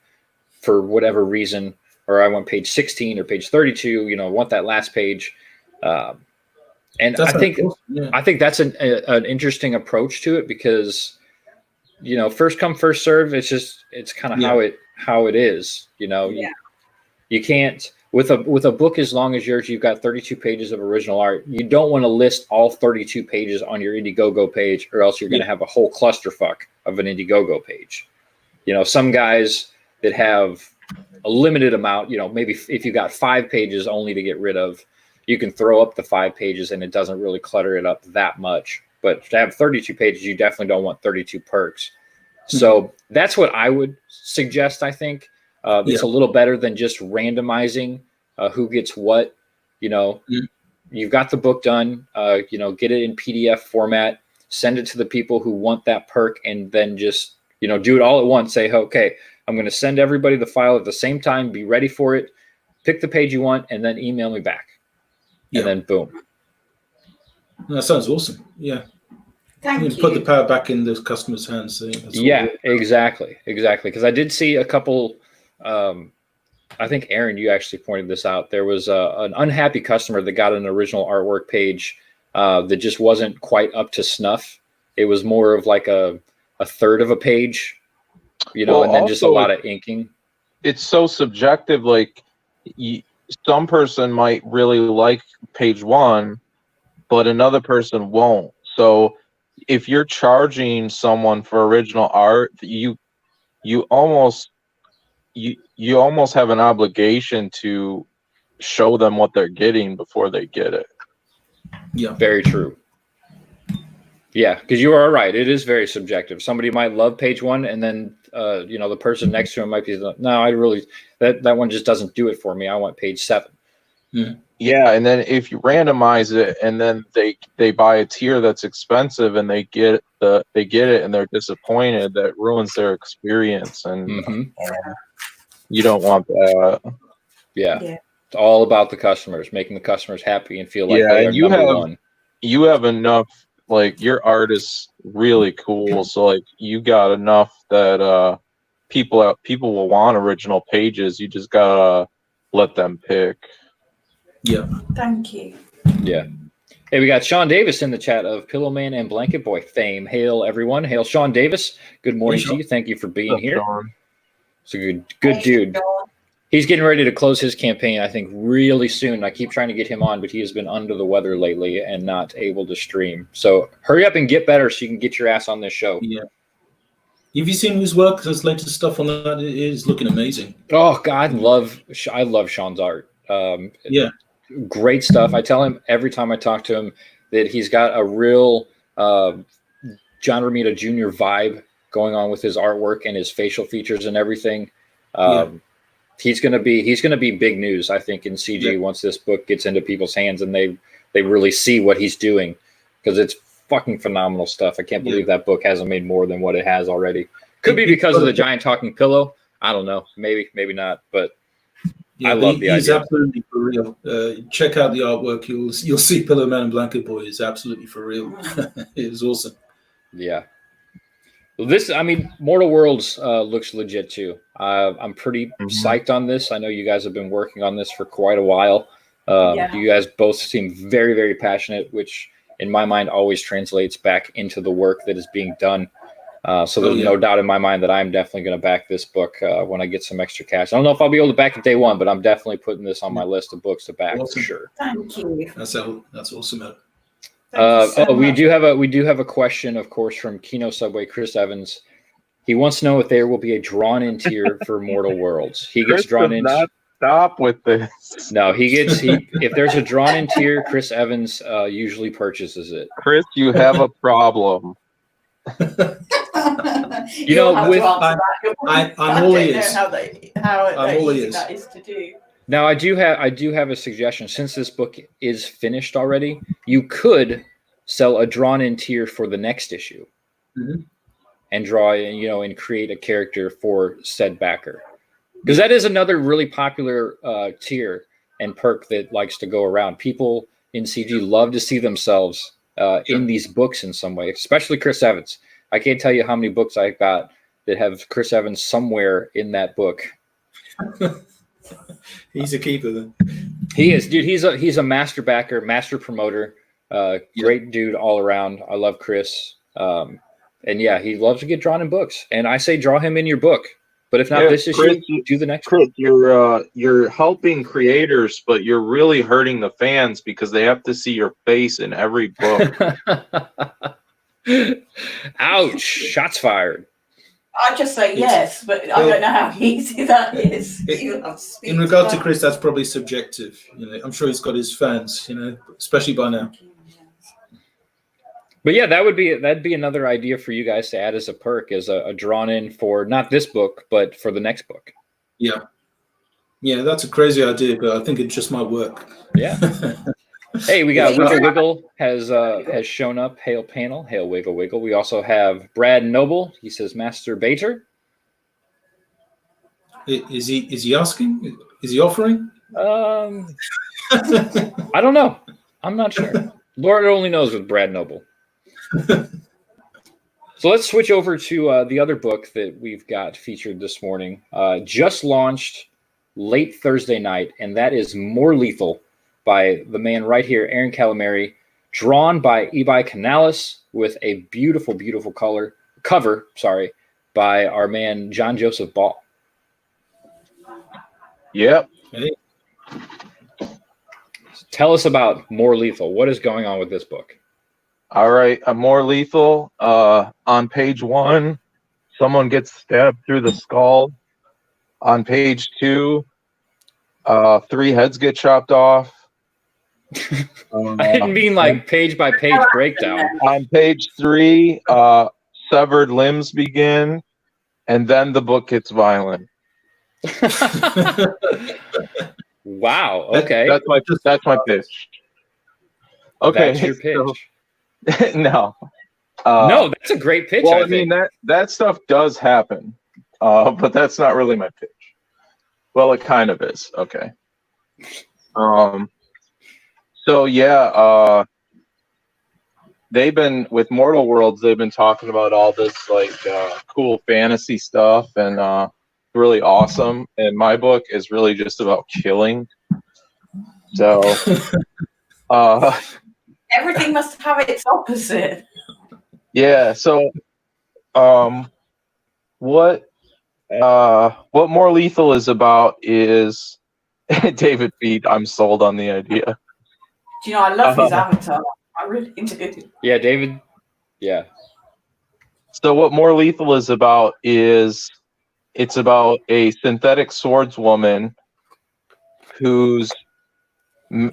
for whatever reason, or I want page 16 or page 32. I want that last page. And I think that's an interesting approach to it because first come, first serve. It's kind of how it is. You can't with a book as long as yours. You've got 32 pages of original art. You don't want to list all 32 pages on your Indiegogo page, or else you're going to have a whole clusterfuck of an Indiegogo page. Some guys that have a limited amount. Maybe if you got 5 pages only to get rid of, you can throw up the 5 pages and it doesn't really clutter it up that much. But to have 32 pages, you definitely don't want 32 perks. So that's what I would suggest. I think it's a little better than just randomizing who gets what. You've got the book done. Get it in PDF format. Send it to the people who want that perk, and then just do it all at once. Say, okay, I'm going to send everybody the file at the same time. Be ready for it. Pick the page you want, and then email me back. And then boom. That sounds awesome. Yeah. Thank you. Put the power back in the customer's hands. Exactly. Because I did see a couple. I think Aaron, you actually pointed this out. There was an unhappy customer that got an original artwork page that just wasn't quite up to snuff. It was more of like a third of a page, and then just a lot of inking. It's so subjective. Like some person might really like page 1, but another person won't. So if you're charging someone for original art, you almost have an obligation to show them what they're getting before they get it. Yeah, very true. Yeah, because you are right. It is very subjective. Somebody might love page 1, and then the person next to him might be, no, I really that one just doesn't do it for me. I want page 7. Yeah, and then if you randomize it, and then they buy a tier that's expensive, and they get it, and they're disappointed, that ruins their experience, and you don't want that. Yeah. It's all about the customers, making the customers happy and feel like they are you number have one. you have enough. Like, your art is really cool, so like you got enough that people will want original pages. You just gotta let them pick. Yeah. Thank you. Yeah. Hey, we got Sean Davis in the chat of Pillowman and Blanket Boy fame. Hail, everyone. Hail, Sean Davis. Good morning to you. Thank you for being here. It's a good dude. He's getting ready to close his campaign, I think, really soon. I keep trying to get him on, but he has been under the weather lately and not able to stream. So hurry up and get better so you can get your ass on this show. Yeah. Have you seen his work? His latest stuff on that, it is looking amazing. Oh, God, I love Sean's art. Yeah. Great stuff. I tell him every time I talk to him that he's got a real John Romita Jr. vibe going on with his artwork and his facial features and everything. He's gonna be big news, I think, in CG once this book gets into people's hands and they really see what he's doing, because it's fucking phenomenal stuff. I can't believe that book hasn't made more than what it has already. Could be because of the giant talking pillow. I don't know. Maybe not. But I love the he's idea. Absolutely for real. Check out the artwork. You'll see Pillowman and Blanket Boy is absolutely for real. It was awesome. Yeah. Well, Mortal Worlds looks legit too. I'm pretty psyched on this. I know you guys have been working on this for quite a while. You guys both seem very, very passionate, which in my mind always translates back into the work that is being done. So there's no doubt in my mind that I'm definitely going to back this book when I get some extra cash. I don't know if I'll be able to back it day one, but I'm definitely putting this on my list of books to back for sure. Thank you. That's awesome. We do have a question, of course, from Kino Subway Chris Evans. He wants to know if there will be a drawn-in tier for Mortal Worlds. He gets drawn in. Stop with this. No, if there's a drawn-in tier, Chris Evans usually purchases it. Chris, you have a problem. You know, I'm all ears. How easy that is to do. Now, I do have a suggestion. Since this book is finished already, you could sell a drawn-in tier for the next issue, and draw, and create a character for said backer, because that is another really popular tier and perk that likes to go around. People in CG love to see themselves in these books in some way, especially Chris Evans. I can't tell you how many books I got that have Chris Evans somewhere in that book. He's a keeper then. He is, dude. He's a master backer, master promoter, great dude all around. I love Chris. And yeah, he loves to get drawn in books. And I say draw him in your book. But if not this issue, do the next Chris, one. you're helping creators, but you're really hurting the fans because they have to see your face in every book. Ouch! Shots fired. I just say yes, but I don't know how easy that is. In regard to Chris, that's probably subjective. I'm sure he's got his fans, especially by now. But yeah, that'd be another idea for you guys to add as a perk, as a drawn in for not this book, but for the next book. Yeah, that's a crazy idea, but I think it just might work. Yeah. Hey, we got Wiggle Wiggle has shown up. Hail panel, hail Wiggle Wiggle. We also have Brad Noble. He says Masturbator. Is he asking? Is he offering? I don't know. I'm not sure. Lord only knows with Brad Noble. So let's switch over to the other book that we've got featured this morning. Just launched late Thursday night, and that is More Lethal by the man right here, Aaron Calamari, drawn by Ibai Canales with a beautiful, beautiful cover by our man John Joseph Ball. Yep. Hey. Tell us about More Lethal. What is going on with this book? All right, More Lethal. On page 1, someone gets stabbed through the skull. On page 2, 3 heads get chopped off. I didn't mean like page by page breakdown. On page 3, severed limbs begin, and then the book gets violent. Wow. Okay. That's my pitch. Okay. That's your pitch. So, no. No, that's a great pitch. Well, I think. mean that stuff does happen, but that's not really my pitch. Well, it kind of is. Okay. So yeah, they've been with Mortal Worlds. They've been talking about all this like cool fantasy stuff, and really awesome. And my book is really just about killing. So, Everything must have its opposite. yeah. So, what More Lethal is about is David Feed. I'm sold on the idea. Do you know, I love his avatar. I really do. Yeah, David. Yeah. So what More Lethal is about is it's about a synthetic swordswoman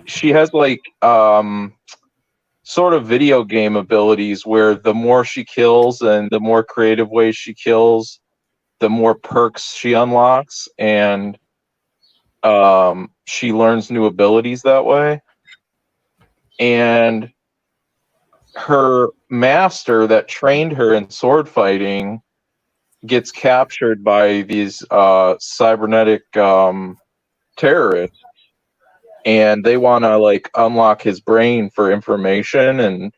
she has like sort of video game abilities where the more she kills and the more creative ways she kills, the more perks she unlocks, and she learns new abilities that way. And her master that trained her in sword fighting gets captured by these cybernetic terrorists, and they want to like unlock his brain for information and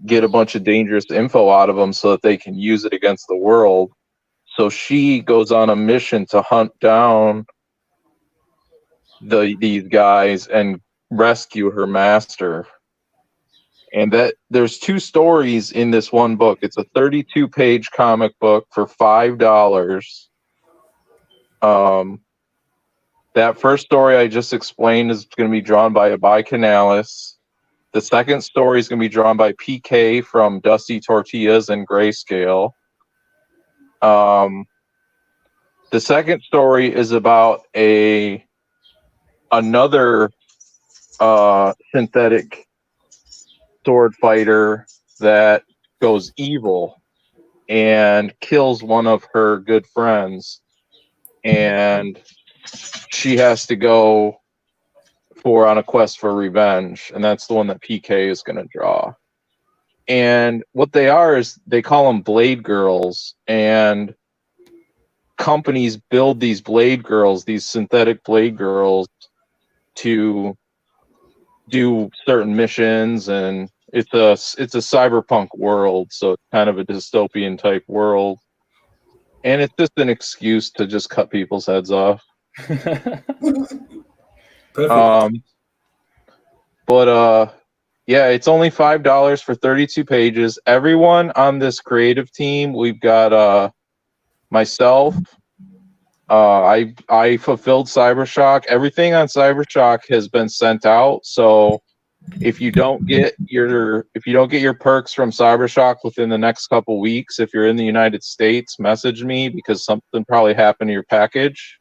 get a bunch of dangerous info out of him so that they can use it against the world. So she goes on a mission to hunt down these guys and rescue her master. And that there's 2 stories in this one book. It's a 32-page comic book for $5. That first story I just explained is going to be drawn by Abai Canales. The second story is going to be drawn by PK from Dusty Tortillas and Grayscale. The second story is about another synthetic sword fighter that goes evil and kills one of her good friends, and she has to go on a quest for revenge, and that's the one that PK is going to draw. And what they are is they call them Blade Girls, and companies build these Blade Girls, these synthetic Blade Girls, to do certain missions, and it's a cyberpunk world, so it's kind of a dystopian type world, and it's just an excuse to just cut people's heads off. Perfect. Yeah, it's only $5 for 32 pages. Everyone on this creative team, we've got myself. I fulfilled Cybershock. Everything on Cybershock has been sent out. So if you don't get your perks from Cybershock within the next couple weeks, if you're in the United States, message me because something probably happened to your package.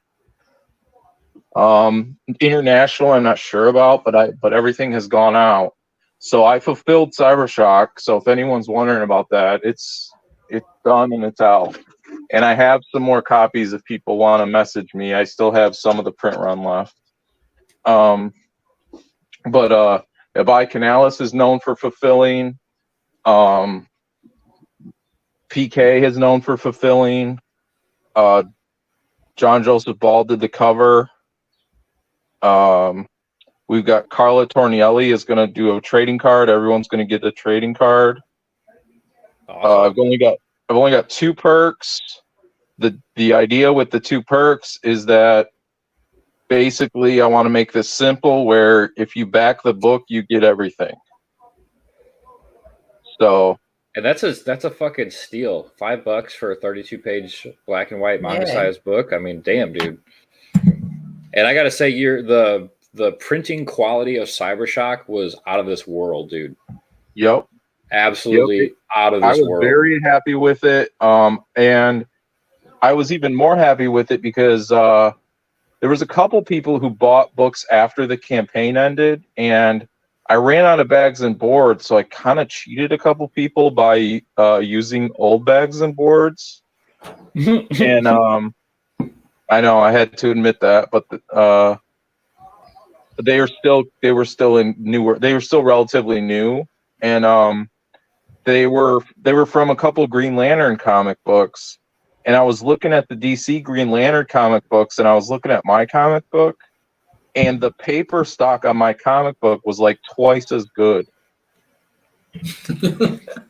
International, I'm not sure about, but everything has gone out. So I fulfilled Cybershock. So if anyone's wondering about that, it's done and it's out. And I have some more copies if people want to message me. I still have some of the print run left. Abai Canales is known for fulfilling. PK is known for fulfilling. John Joseph Ball did the cover. We've got Carla Tornielli is going to do a trading card. Everyone's going to get a trading card. Awesome. I've only got 2 perks. The idea with the 2 perks is that basically I want to make this simple where if you back the book, you get everything. So, and that's a fucking steal. $5 for a 32-page black and white manga-sized book. I mean, damn, dude. And I gotta say, the printing quality of Cybershock was out of this world, dude. Yep. Absolutely out of this world. I was very happy with it. And I was even more happy with it because there was a couple people who bought books after the campaign ended, and I ran out of bags and boards, so I kind of cheated a couple people by using old bags and boards. And I know I had to admit that, but they were still relatively new, and they were from a couple Green Lantern comic books, and I was looking at the DC Green Lantern comic books, and I was looking at my comic book, and the paper stock on my comic book was like twice as good.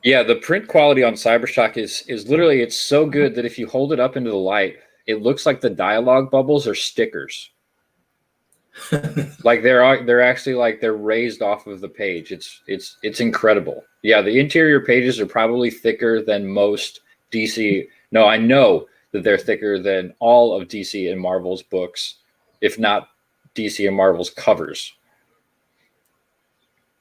Yeah, the print quality on Cybershock is literally, it's so good that if you hold it up into the light, it looks like the dialogue bubbles are stickers. Like they're actually like they're raised off of the page. It's incredible. Yeah, the interior pages are probably thicker than most DC. No, I know that they're thicker than all of DC and Marvel's books, if not DC and Marvel's covers.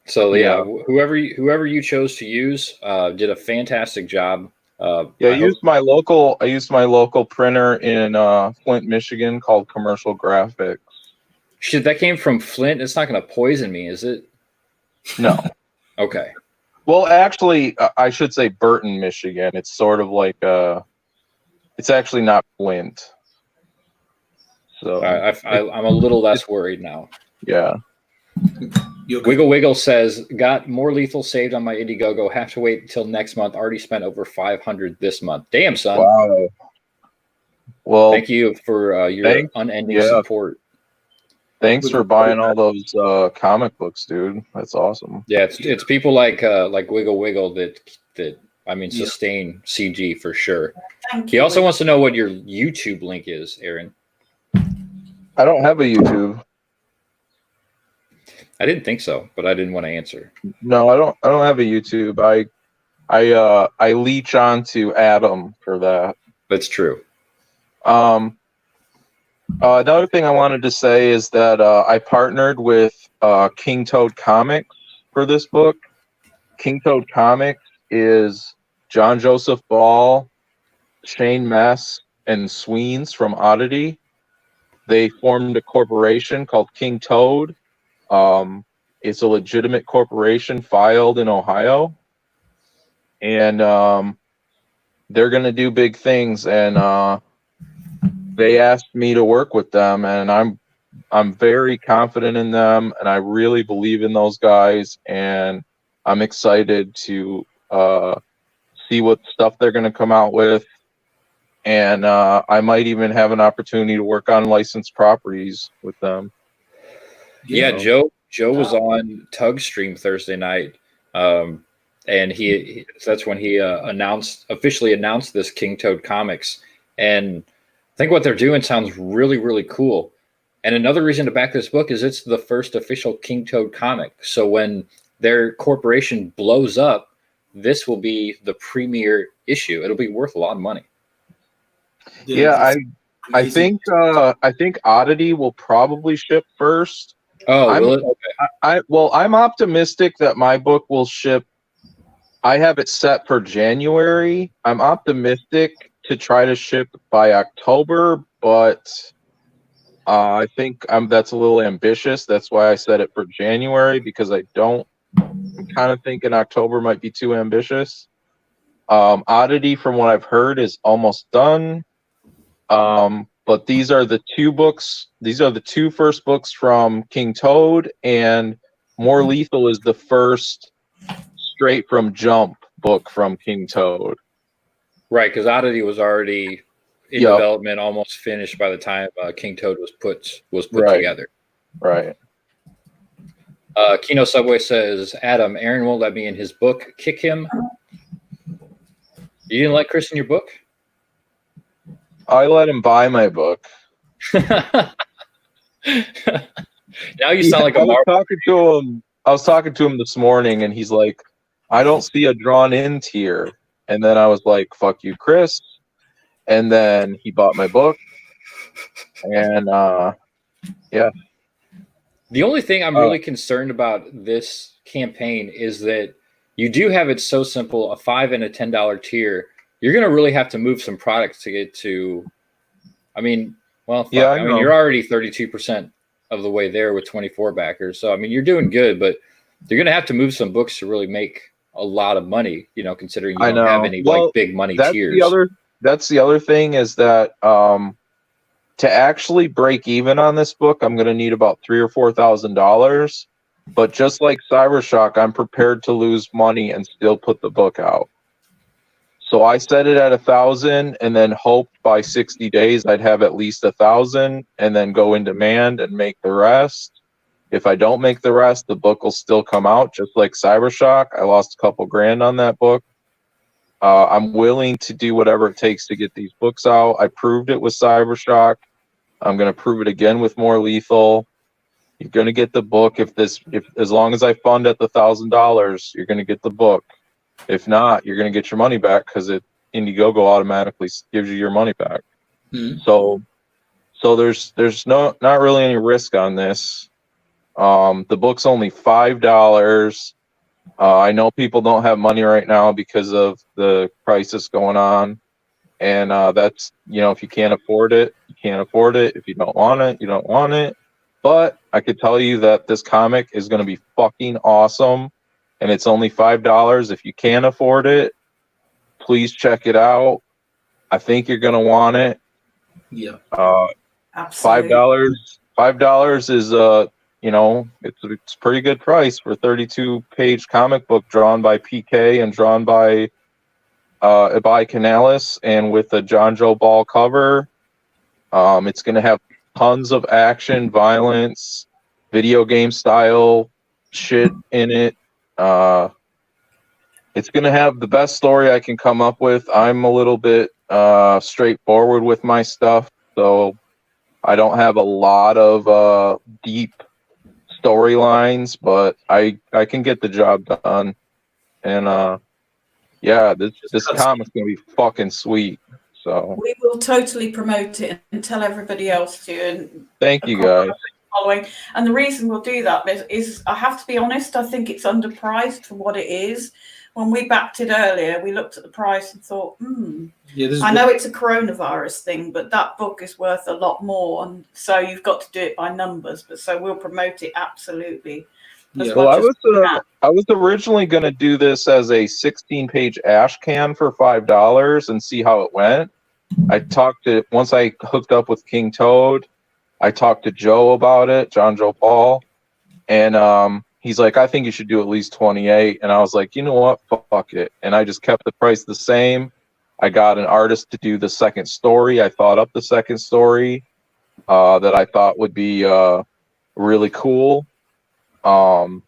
So yeah, whoever you chose to use did a fantastic job. I used my local printer in Flint, Michigan, called Commercial Graphics. Shit, that came from Flint. It's not going to poison me, is it? No. Okay. Well, actually, I should say Burton, Michigan. It's sort of like it's actually not Flint. So I'm a little less worried now. Yeah. Wiggle Wiggle says, got more lethal saved on my Indiegogo. Have to wait until next month. Already spent over 500 this month. Damn, son. Wow. Well, thank you for your unending support. Thanks for buying all those comic books, dude. That's awesome. Yeah, it's people like Wiggle Wiggle that sustain CG for sure. He also wants to know what your YouTube link is, Aaron. I don't have a YouTube. I didn't think so, but I didn't want to answer. No, I don't have a YouTube. I leech on to Adam for that. That's true. Another thing I wanted to say is that I partnered with King Toad Comics for this book. King Toad Comics is John Joseph Ball, Shane Mess, and Sweens from Oddity. They formed a corporation called King Toad. It's a legitimate corporation filed in Ohio, and they're going to do big things. And they asked me to work with them, and I'm very confident in them, and I really believe in those guys, and I'm excited to see what stuff they're going to come out with. And I might even have an opportunity to work on licensed properties with them. Yeah, Joe was on Tug's stream Thursday night, and that's when he officially announced this King Toad Comics. And I think what they're doing sounds really, really cool. And another reason to back this book is it's the first official King Toad comic. So when their corporation blows up, this will be the premier issue. It'll be worth a lot of money. Yeah, I think Oddity will probably ship first. Oh, will it? Okay. I'm optimistic that my book will ship. I have it set for January. I'm optimistic to try to ship by October, but I think that's a little ambitious. That's why I set it for January, because I'm kind of thinking October might be too ambitious. Oddity, from what I've heard, is almost done. But these are the two books. These are the two first books from King Toad, and More Lethal is the first straight from Jump book from King Toad. Right, because Oddity was already in development, almost finished by the time King Toad was put together. Right. Kino Subway says, Adam, Aaron won't let me in his book. Kick him. You didn't let Chris in your book? I let him buy my book. Now you sound like a Marvel. I was talking to him this morning, and he's like, I don't see a drawn in tier. And then I was like, fuck you, Chris. And then he bought my book. And yeah. The only thing I'm really concerned about this campaign is that you do have it so simple, a $5 and a $10 tier. You're going to really have to move some products to get to, you're already 32% of the way there with 24 backers. So, you're doing good, but you're going to have to move some books to really make a lot of money, considering you don't have any big money tiers. That's the other thing is that to actually break even on this book, I'm going to need about $3,000 or $4,000. But just like Cybershock, I'm prepared to lose money and still put the book out. So I set it at 1,000 and then hoped by 60 days I'd have at least 1,000 and then go in demand and make the rest. If I don't make the rest, the book will still come out, just like Cybershock. I lost a couple grand on that book. I'm willing to do whatever it takes to get these books out. I proved it with Cybershock. I'm going to prove it again with More Lethal. You're going to get the book if as long as I fund at the $1,000, you're going to get the book. If not, you're going to get your money back because Indiegogo automatically gives you your money back. Mm-hmm. So there's not really any risk on this. The book's only $5. I know people don't have money right now because of the crisis going on, and that's, if you can't afford it, you can't afford it. If you don't want it, you don't want it. But I could tell you that this comic is going to be fucking awesome, and it's only $5. If you can't afford it, please check it out. I think you're going to want it. Yeah. Absolutely. $5 is it's a pretty good price for a 32-page comic book drawn by PK and drawn by Ibai Canales and with a John Joe Ball cover. It's going to have tons of action, violence, video game style shit in it. It's going to have the best story I can come up with. I'm a little bit straightforward with my stuff, so I don't have a lot of deep storylines, but I can get the job done. And this comic's going to be fucking sweet. So we will totally promote it and tell everybody else to. And thank you guys. Following. And the reason we'll do that is I have to be honest, I think it's underpriced for what it is. When we backed it earlier, we looked at the price and thought, I know it's a coronavirus thing, but that book is worth a lot more. And so you've got to do it by numbers. But so we'll promote it absolutely. Yeah. Well, I was originally going to do this as a 16-page ash can for $5 and see how it went. Once I hooked up with King Toad, I talked to Joe about it, John Joe Paul, and he's like, I think you should do at least 28. And I was like, you know what? Fuck it. And I just kept the price the same. I got an artist to do the second story. I thought up the second story that I thought would be really cool. And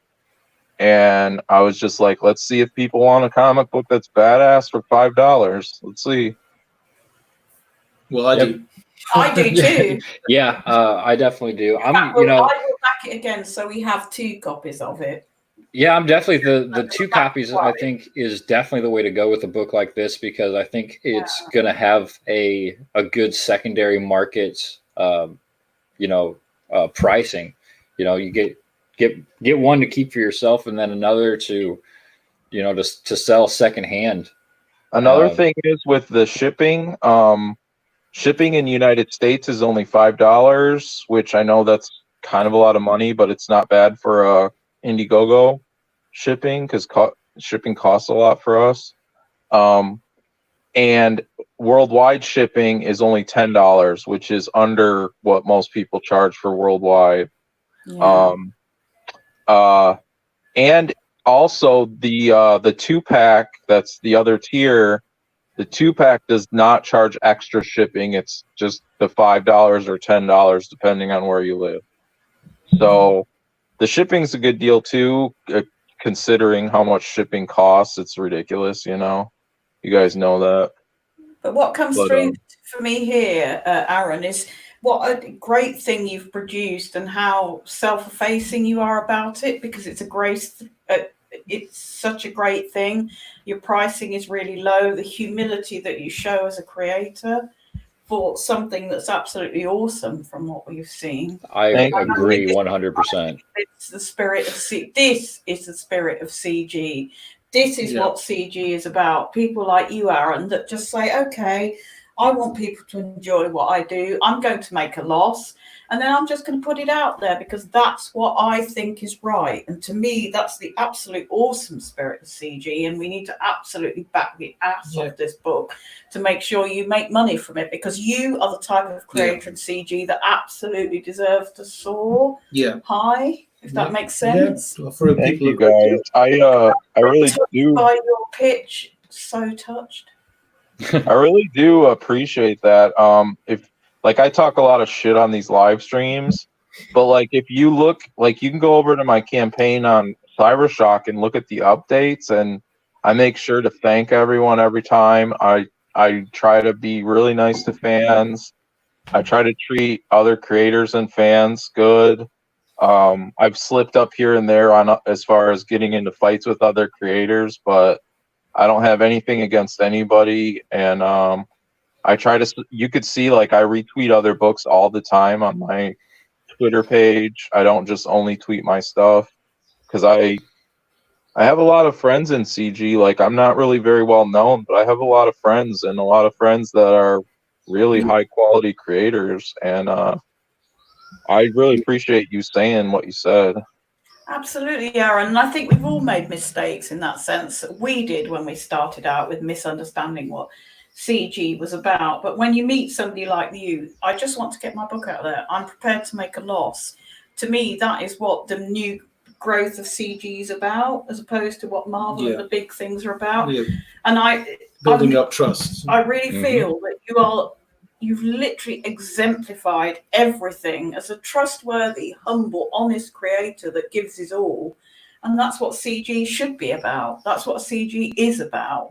I was just like, let's see if people want a comic book that's badass for $5. Let's see. Well, I do. I do too. Yeah, I definitely do. I will back it again, so we have 2 copies of it. Yeah, I'm definitely the 2 copies. I think is definitely the way to go with a book like this, because I think it's going to have a good secondary market, pricing. You get one to keep for yourself, and then another to sell secondhand. Another thing is with the shipping. Shipping in the United States is only $5, which I know that's kind of a lot of money, but it's not bad for Indiegogo shipping because shipping costs a lot for us. And worldwide shipping is only $10, which is under what most people charge for worldwide. Yeah. And also the 2-pack, that's the other tier. The 2-pack does not charge extra shipping. It's just the $5 or $10, depending on where you live. So the shipping's a good deal too, considering how much shipping costs. It's ridiculous, you guys know that. But what comes through for me here, Aaron, is what a great thing you've produced and how self-effacing you are about it, because it's it's such a great thing. Your pricing is really low. The humility that you show as a creator for something that's absolutely awesome from what we've seen. I agree 100%. It's the spirit of this is the spirit of CG. This is what CG is about. People like you, Aaron, that just say, okay, I want people to enjoy what I do. I'm going to make a loss, and then I'm just going to put it out there because that's what I think is right. And to me, that's the absolute awesome spirit of CG. And we need to absolutely back the ass off this book to make sure you make money from it, because you are the type of creator in CG that absolutely deserves to soar high, if that makes sense. Thank you guys. I really do. By your pitch, so touched. I really do appreciate that. If like I talk a lot of shit on these live streams, but like if you look, like you can go over to my campaign on Cybershock and look at the updates, and I make sure to thank everyone every time. I try to be really nice to fans. I try to treat other creators and fans good. I've slipped up here and there on as far as getting into fights with other creators, but I don't have anything against anybody. And I try to, you could see like I retweet other books all the time on my Twitter page. I don't just only tweet my stuff because I have a lot of friends in CG. Like I'm not really very well known, but I have a lot of friends, and a lot of friends that are really high quality creators. And I really appreciate you saying what you said. Absolutely, Aaron. And I think we've all made mistakes in that sense. We did when we started out with misunderstanding what CG was about. But when you meet somebody like you, I just want to get my book out there. I'm prepared to make a loss. To me, that is what the new growth of CG is about, as opposed to what Marvel and the big things are about. And building up trust. I really feel that you've literally exemplified everything as a trustworthy, humble, honest creator that gives his all. And that's what CG should be about. That's what CG is about.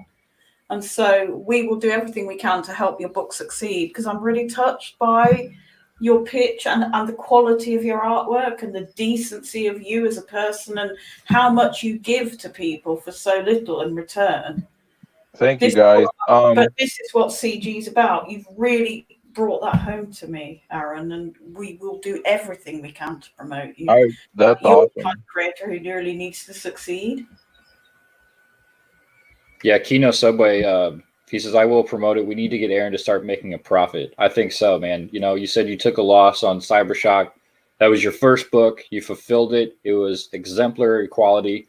And so we will do everything we can to help your book succeed, because I'm really touched by your pitch and the quality of your artwork and the decency of you as a person and how much you give to people for so little in return. Thank you, guys. But this is what CG is about. You've really brought that home to me, Aaron, and we will do everything we can to promote you. That's You're awesome. the kind of creator who really needs to succeed. Yeah, Kino Subway, he says, I will promote it. We need to get Aaron to start making a profit. I think so, man. You know, you said you took a loss on Cybershock. That was your first book. You fulfilled it. It was exemplary quality.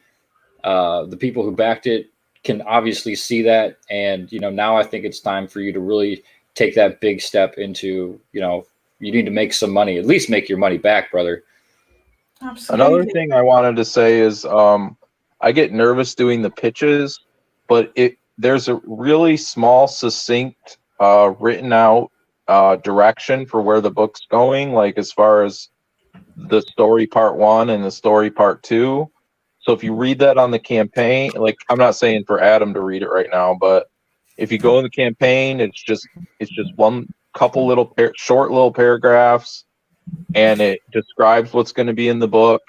The people who backed it can obviously see that. And, you know, now I think it's time for you to really take that big step into, you know, you need to make some money, at least make your money back, brother. Absolutely. Another thing I wanted to say is I get nervous doing the pitches, but there's a really small, succinct, written out direction for where the book's going, like as far as the story part 1 and the story part 2. So if you read that on the campaign, like I'm not saying for Adam to read it right now, but if you go in the campaign, it's just one couple little short little paragraphs, and it describes what's going to be in the book,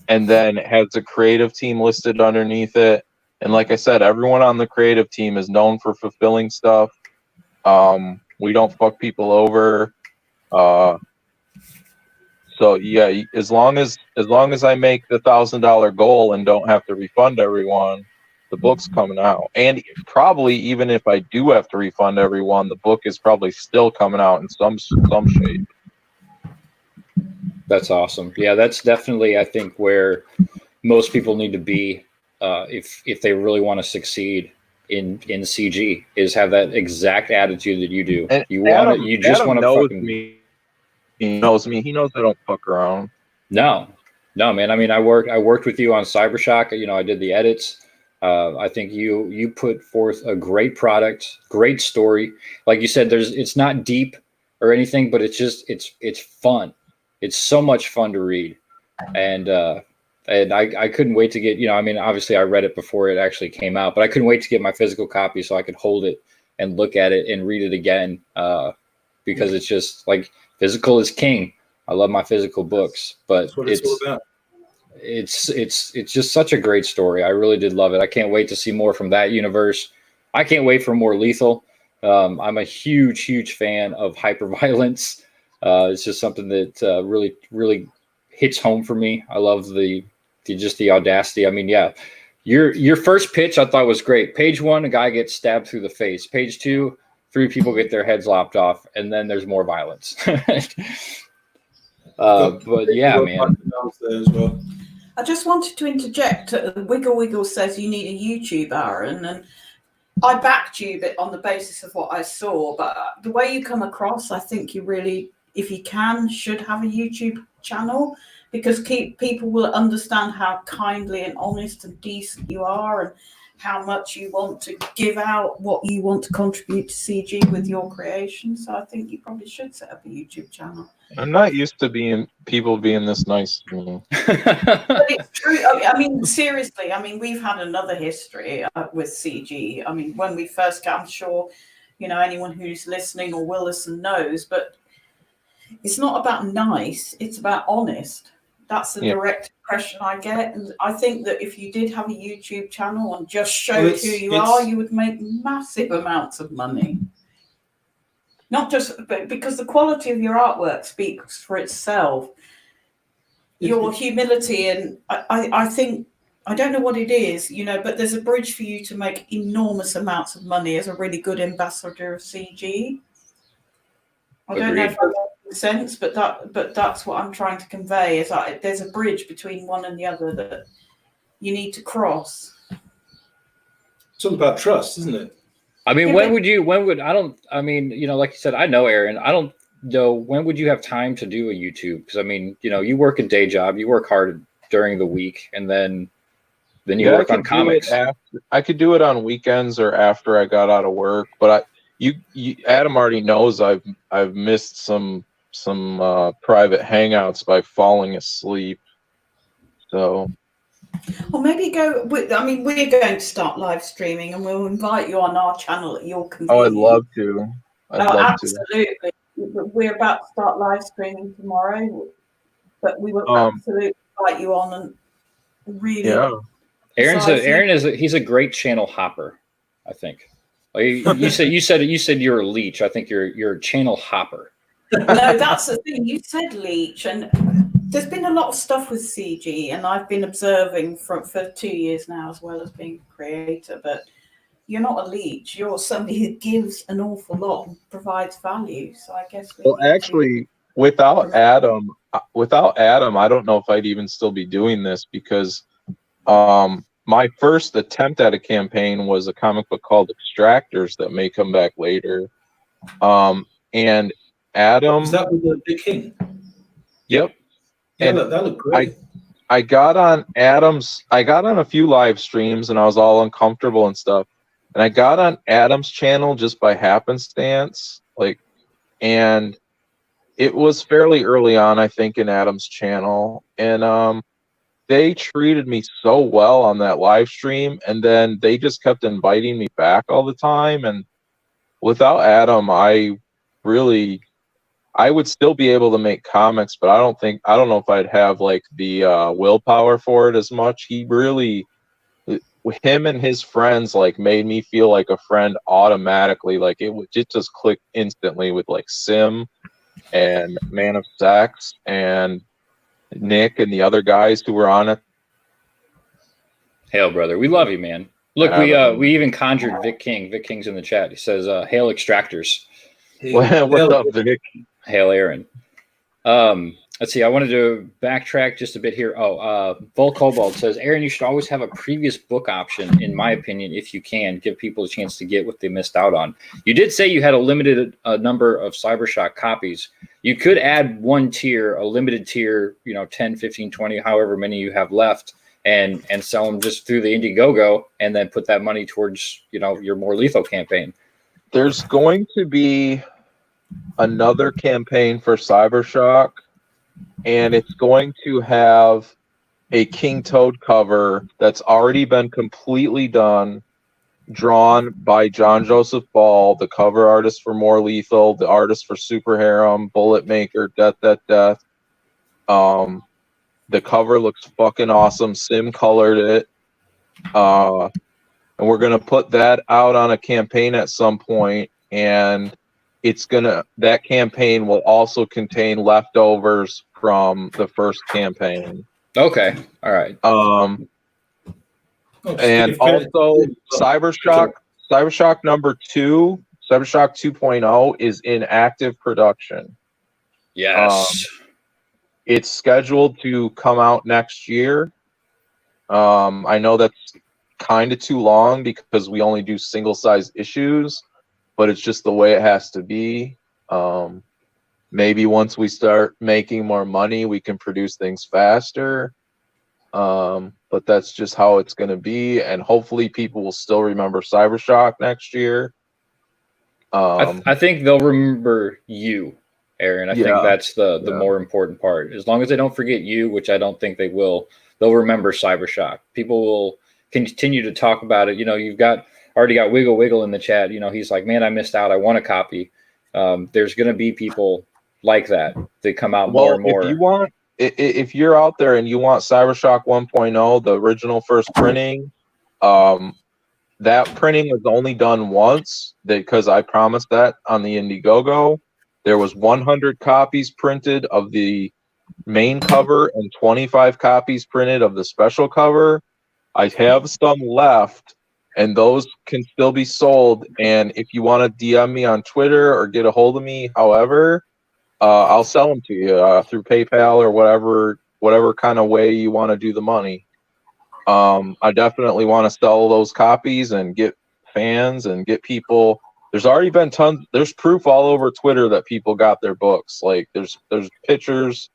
and then it has a creative team listed underneath it. And like I said, everyone on the creative team is known for fulfilling stuff. We don't fuck people over. So yeah, as long as I make the $1,000 goal and don't have to refund everyone, the book's coming out. And probably even if I do have to refund everyone, the book is probably still coming out in some shape. That's awesome. Yeah, that's definitely, I think, where most people need to be if they really want to succeed in CG, is have that exact attitude that you do. And you want to, you just want to fucking me. He knows me. He knows I don't fuck around. No, man. I mean, I worked with you on Cybershock. You know, I did the edits. I think you put forth a great product, great story. Like you said, it's not deep or anything, but it's fun. It's so much fun to read, and I couldn't wait to get, you know, I mean, obviously I read it before it actually came out, but I couldn't wait to get my physical copy so I could hold it and look at it and read it again, because it's just like physical is king. I love my physical books, but that's what it's all about. It's just such a great story. I really did love it. I can't wait to see more from that universe. I can't wait for more Lethal. I'm a huge fan of hyperviolence. It's just something that really hits home for me. I love the audacity. I mean, yeah, your first pitch I thought was great. Page 1, a guy gets stabbed through the face. Page 2, 3 people get their heads lopped off, and then there's more violence. But yeah, man. As well. I just wanted to interject. Wiggle Wiggle says you need a YouTube, Aaron, and I backed you but on the basis of what I saw. But the way you come across, I think you really, if you can, should have a YouTube channel, because people will understand how kindly and honest and decent you are, and how much you want to give out, what you want to contribute to CG with your creation. So I think you probably should set up a YouTube channel. I'm not used to people being this nice to me. But it's true. I mean, seriously. I mean, we've had another history with CG. I mean, when we first came, I'm sure, anyone who's listening or will listen knows. But it's not about nice. It's about honest. That's the direct impression I get. And I think that if you did have a YouTube channel and just showed who you are, you would make massive amounts of money. Not just because the quality of your artwork speaks for itself. Your humility, and I think, I don't know what it is, but there's a bridge for you to make enormous amounts of money as a really good ambassador of CG. I don't know if that makes sense, but that's what I'm trying to convey, is that there's a bridge between one and the other that you need to cross. It's all about trust, isn't it? I mean, like you said, I know Aaron. I don't know, when would you have time to do a YouTube? Because, I mean, you work a day job, you work hard during the week, and then you work on comics. I could do it on weekends or after I got out of work, but Adam already knows I've missed some private hangouts by falling asleep. So. Or maybe we're going to start live streaming, and we'll invite you on our channel at your convenience. Oh, I'd love to. Absolutely. We're about to start live streaming tomorrow, but we will absolutely invite you on and really. Yeah. He's a great channel hopper, I think. You said you're a leech. I think you're a channel hopper. No, that's the thing. You said leech, and there's been a lot of stuff with CG, and I've been observing for 2 years now, as well as being a creator. But you're not a leech. You're somebody who gives an awful lot and provides value. So I guess. Without Adam, I don't know if I'd even still be doing this, because my first attempt at a campaign was a comic book called Extractors that may come back later. And Adam. Is that with the Big King? Yep. Yeah, that looked great. I got on a few live streams, and I was all uncomfortable and stuff. And I got on Adam's channel just by happenstance, and it was fairly early on, I think, in Adam's channel. And they treated me so well on that live stream, and then they just kept inviting me back all the time. And without Adam, I would still be able to make comics, but I don't know if I'd have the willpower for it as much. Him and his friends made me feel like a friend automatically. It just clicked instantly with Sim and Man of Sex and Nick and the other guys who were on it. Hail, brother. We love you, man. Look, we even conjured Vic King. Vic King's in the chat. He says, "Hail Extractors." What's up, Vic? Hail, Aaron. Let's see. I wanted to backtrack just a bit here. Vol Cobalt says, Aaron, you should always have a previous book option, in my opinion, if you can. Give people a chance to get what they missed out on. You did say you had a limited number of Cybershock copies. You could add one tier, a limited tier, 10, 15, 20, however many you have left, and sell them just through the Indiegogo, and then put that money towards, your more lethal campaign. There's going to be another campaign for Cybershock, and it's going to have a King Toad cover that's already been completely done, drawn by John Joseph Ball, the cover artist for More Lethal, the artist for Super Harem, Bullet Maker, Death. The cover looks fucking awesome. Sim colored it. And we're going to put that out on a campaign at some point, and that campaign will also contain leftovers from the first campaign. Okay. All right. And also Cybershock number 2. Cybershock 2.0 is in active production. Yes. It's scheduled to come out next year. I know that's kind of too long because we only do single-size issues, but it's just the way it has to be. Maybe once we start making more money, we can produce things faster. But that's just how it's going to be, and hopefully people will still remember Cybershock next year. I think they'll remember you, Aaron. I think that's the more important part. As long as they don't forget you, which I don't think they will, they'll remember Cybershock. People will continue to talk about it. You know, you've already got Wiggle Wiggle in the chat. You know, he's like, man, I missed out. I want a copy. There's going to be people like that come out more and more. If you're out there and you want Cybershock 1.0, the original first printing, that printing was only done once because I promised that on the Indiegogo. There was 100 copies printed of the main cover and 25 copies printed of the special cover. I have some left, and those can still be sold. And if you want to DM me on Twitter or get a hold of me, however, I'll sell them to you through PayPal or whatever kind of way you want to do the money. I definitely want to sell those copies and get fans and get people. There's already been tons. There's proof all over Twitter that people got their books. Like there's pictures,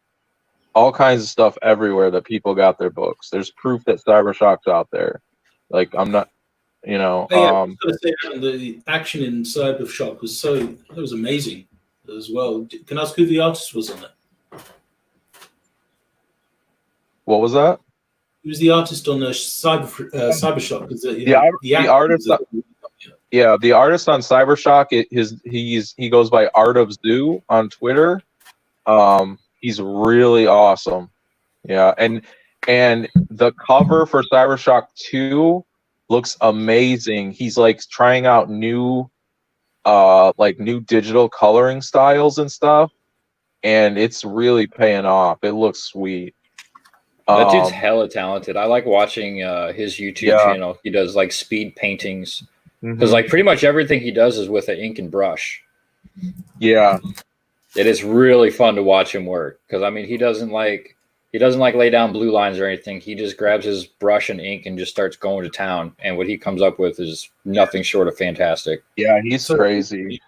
all kinds of stuff everywhere that people got their books. There's proof that Cybershock's out there. Like I'm not, you know. The action in Cybershock was amazing as well. Can I ask who the artist was on it? What was that? Who was the artist on the Cybershock? The artist. Yeah, the artist on Cybershock. He goes by Art of Zoo on Twitter. He's really awesome. Yeah, and the cover for Cybershock 2 looks amazing. He's like trying out new digital coloring styles and stuff, and it's really paying off. It looks sweet. That dude's hella talented. I like watching his YouTube channel. He does like speed paintings because like pretty much everything he does is with an ink and brush. Yeah, it is really fun to watch him work because I mean he doesn't like lay down blue lines or anything. He just grabs his brush and ink and just starts going to town. And what he comes up with is nothing short of fantastic. Yeah, he's crazy.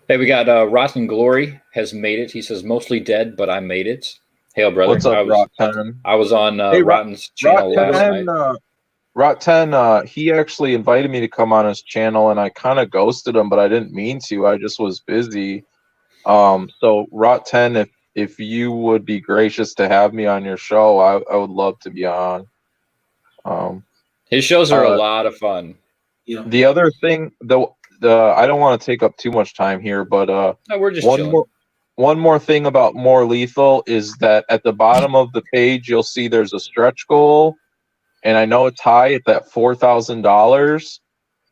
Hey, we got Rotten Glory has made it. He says mostly dead, but I made it. Hail, brother. What's up, Rotten? I was on Rotten's channel last night. Rotten, he actually invited me to come on his channel, and I kind of ghosted him, but I didn't mean to. I just was busy. So Rotten, if you would be gracious to have me on your show, I would love to be on. His shows are a lot of fun. Yeah. The other thing, I don't want to take up too much time here, but no, we're just chilling. One more thing about More Lethal is that at the bottom of the page, you'll see there's a stretch goal. And I know it's high, it's at $4,000.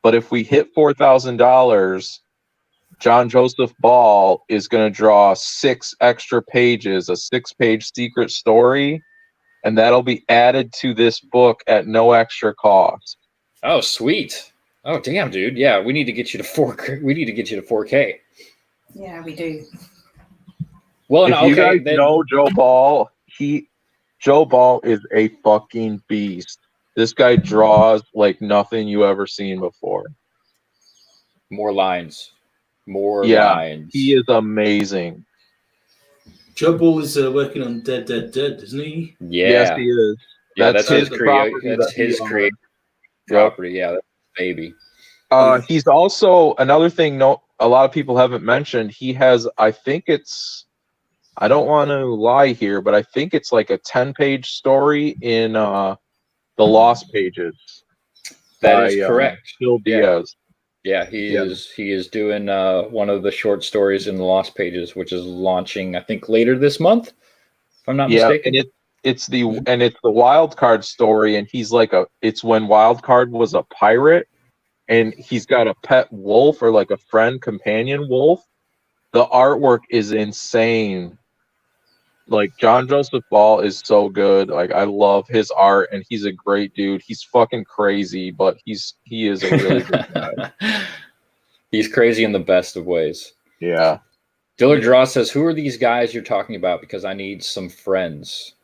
But if we hit $4,000, John Joseph Ball is going to draw 6 extra pages, a 6-page secret story. And that'll be added to this book at no extra cost. Oh, sweet. Oh, damn, dude. Yeah, we need to get you to 4K. We need to get you to 4K. Yeah, we do. Well, if you guys know Joe Ball, Joe Ball is a fucking beast. This guy draws like nothing you ever seen before. More lines. More lines. He is amazing. Joe Ball is working on Dead, isn't he? Yeah. Yes, he is. Yeah, that's his property. That's his creative property. Yeah, that's baby. He's also another thing. A lot of people haven't mentioned. He has, I think it's. I don't want to lie here, but I think it's like a 10-page story in the Lost Pages. That is correct. Phil Diaz. Yeah, he is doing one of the short stories in the Lost Pages, which is launching, I think, later this month, if I'm not mistaken. And it's the Wild Card story, and he's like it's when Wild Card was a pirate, and he's got a pet wolf or like a companion wolf. The artwork is insane. like John Joseph Ball is so good. Like I love his art, and he's a great dude. He's fucking crazy, but he is a really good guy. He's crazy in the best of ways. Yeah. Dillard Draw says, "Who are these guys you're talking about? Because I need some friends."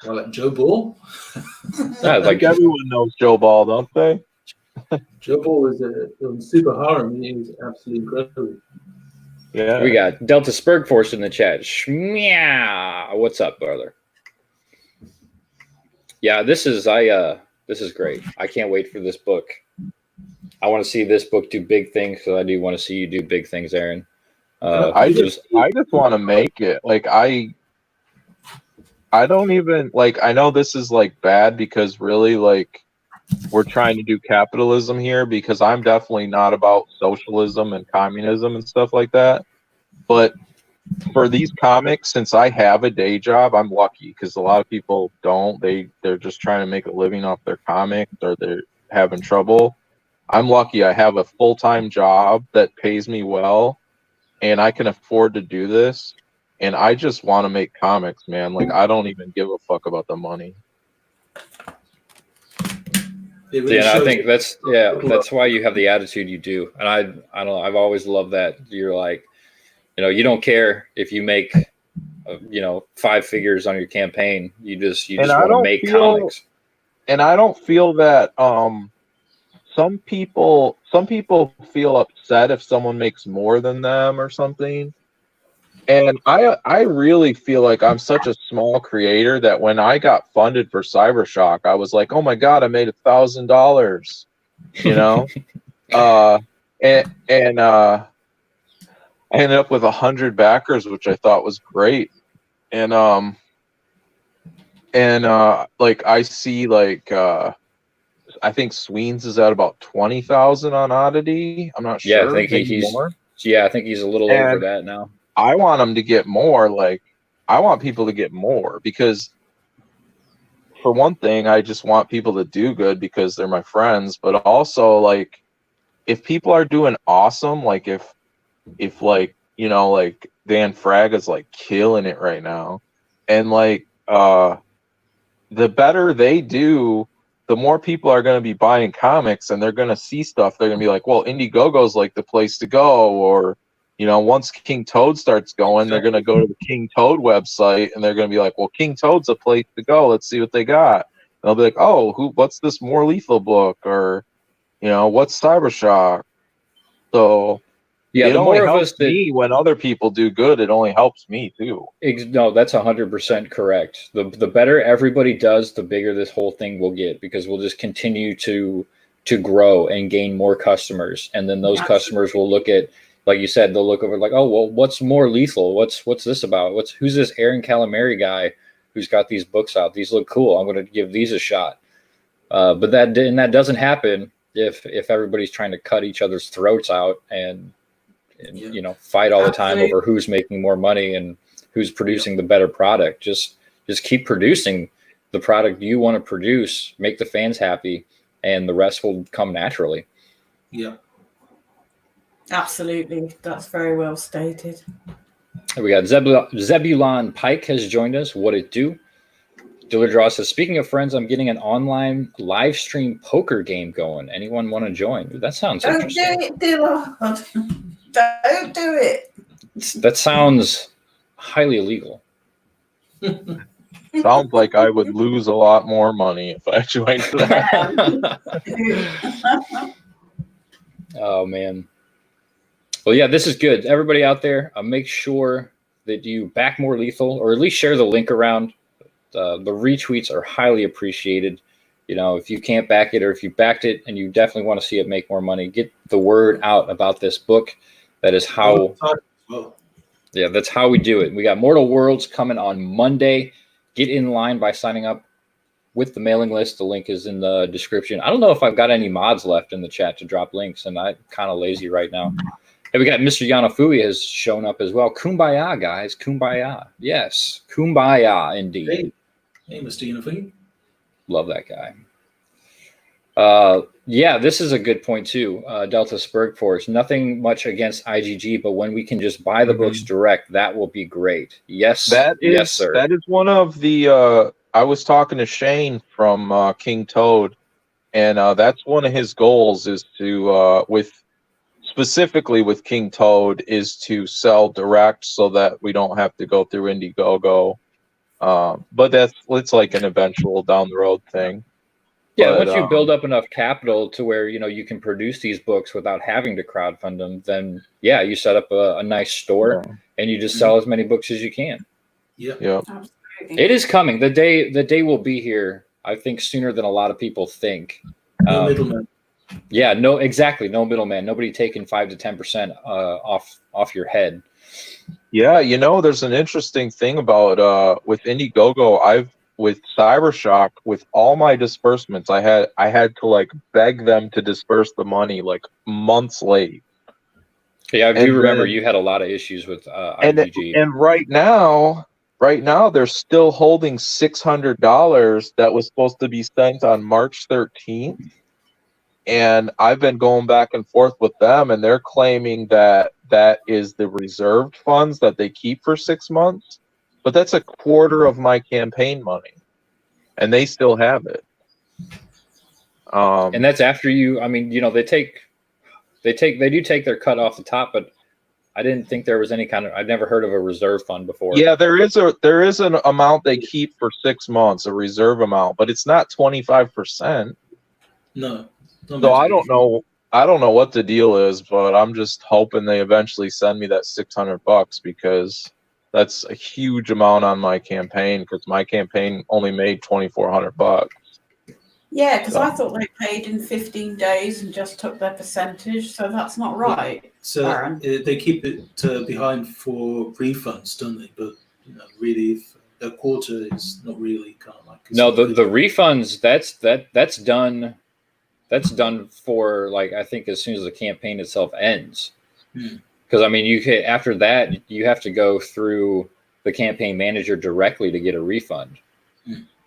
Like Joe Ball. Yeah, like everyone knows Joe Ball, don't they? Joe Ball is a super harem. He is absolutely incredible. Yeah. We got Delta Spurgforce in the chat. Shmeow. What's up, brother? Yeah, this is great. I can't wait for this book. I want to see this book do big things, because I do want to see you do big things, Aaron. I just want to make it. Like I don't even like. I know this is like bad because really like we're trying to do capitalism here, because I'm definitely not about socialism and communism and stuff like that. But for these comics, since I have a day job, I'm lucky, because a lot of people don't. They're just trying to make a living off their comics, or they're having trouble. I'm lucky. I have a full-time job that pays me well, and I can afford to do this. And I just want to make comics, man. Like I don't even give a fuck about the money. I think that's why you have the attitude you do. And I don't know, I've always loved that. You're like, you don't care if you make 5 figures on your campaign. You just want to make comics. And I don't feel that some people feel upset if someone makes more than them or something. And I really feel like I'm such a small creator that when I got funded for Cybershock, I was like, oh my God, I made $1,000, and I ended up with 100 backers, which I thought was great. And like I see like, I think Sweens is at about 20,000 on Oddity. I'm not sure. Yeah, I think he's more. Yeah, I think he's a little over that now. I want them to get more. Like, I want people to get more, because for one thing, I just want people to do good because they're my friends. But also, like, if people are doing awesome, like if like, like Dan Fraga's like killing it right now, and like the better they do, the more people are going to be buying comics, and they're going to see stuff. They're going to be like, well, Indiegogo's like the place to go. Or once King Toad starts going, they're going to go to the King Toad website, and they're going to be like, well, King Toad's a place to go. Let's see what they got. And they'll be like, oh, what's this More Lethal book? Or, what's Cybershock? So yeah, it only helps me when other people do good. It only helps me too. No, that's 100% correct. The better everybody does, the bigger this whole thing will get, because we'll just continue to grow and gain more customers. And then those customers will look at, like you said, they'll look over like, oh, well, what's More Lethal? What's this about? Who's this Aaron Calamari guy who's got these books out? These look cool. I'm going to give these a shot. But that doesn't happen if everybody's trying to cut each other's throats out and fight all the time over who's making more money and who's producing the better product. Just keep producing the product you want to produce, make the fans happy, and the rest will come naturally. Yeah. Absolutely. That's very well stated. We got Zebulon Pike has joined us. What it do? Dillard Draw says, speaking of friends, I'm getting an online live stream poker game going. Anyone want to join? Ooh, that sounds interesting. Don't do it, Dillard. Don't do it. That sounds highly illegal. Sounds like I would lose a lot more money if I joined that. Oh, man. Well, yeah, this is good. Everybody out there, make sure that you back More Lethal, or at least share the link around. The retweets are highly appreciated. If you can't back it, or if you backed it and you definitely want to see it make more money, get the word out about this book. That is how, that's how we do it. We got Mortal Worlds coming on Monday. Get in line by signing up with the mailing list. The link is in the description. I don't know if I've got any mods left in the chat to drop links, and I'm kind of lazy right now. And we got Mr. Yanofui has shown up as well. Kumbaya, guys. Kumbaya. Yes. Kumbaya, indeed. Hey, Mr. Yanofui. Love that guy. Yeah, this is a good point too. Delta Spurg Force. Nothing much against IGG, but when we can just buy the books direct, that will be great. Yes, yes, sir. That is one of the. I was talking to Shane from King Toad, and that's one of his goals is to specifically with King Toad is to sell direct so that we don't have to go through Indiegogo. But it's like an eventual down the road thing. Yeah, But, once you build up enough capital to where you can produce these books without having to crowdfund them, then yeah, you set up a nice store and you just sell as many books as you can. Yeah, It is coming. The day will be here. I think sooner than a lot of people think. No middleman. Yeah, no, exactly, no middleman. Nobody taking 5 to 10% off your head. Yeah, there's an interesting thing about with Indiegogo. With Cybershock, with all my disbursements, I had to like beg them to disperse the money like months late. Yeah, I do remember you had a lot of issues with IGG. And right now they're still holding $600 that was supposed to be sent on March 13th. And I've been going back and forth with them, and they're claiming that is the reserved funds that they keep for 6 months. But that's a quarter of my campaign money, and they still have it. And that's after you. I mean, they do take their cut off the top, but I didn't think there was any kind of. I'd never heard of a reserve fund before. Yeah, there is an amount they keep for 6 months, a reserve amount, but it's not 25%. No. So I don't know. I don't know what the deal is, but I'm just hoping they eventually send me that $600 because that's a huge amount on my campaign because my campaign only made $2,400. Yeah, because I thought they paid in 15 days and just took their percentage, so that's not right. So they keep it behind for refunds, don't they? But really, if a quarter is not really kind of like. No, the refunds that's done. That's done for like I think as soon as the campaign itself ends. Because I mean, after that you have to go through the campaign manager directly to get a refund.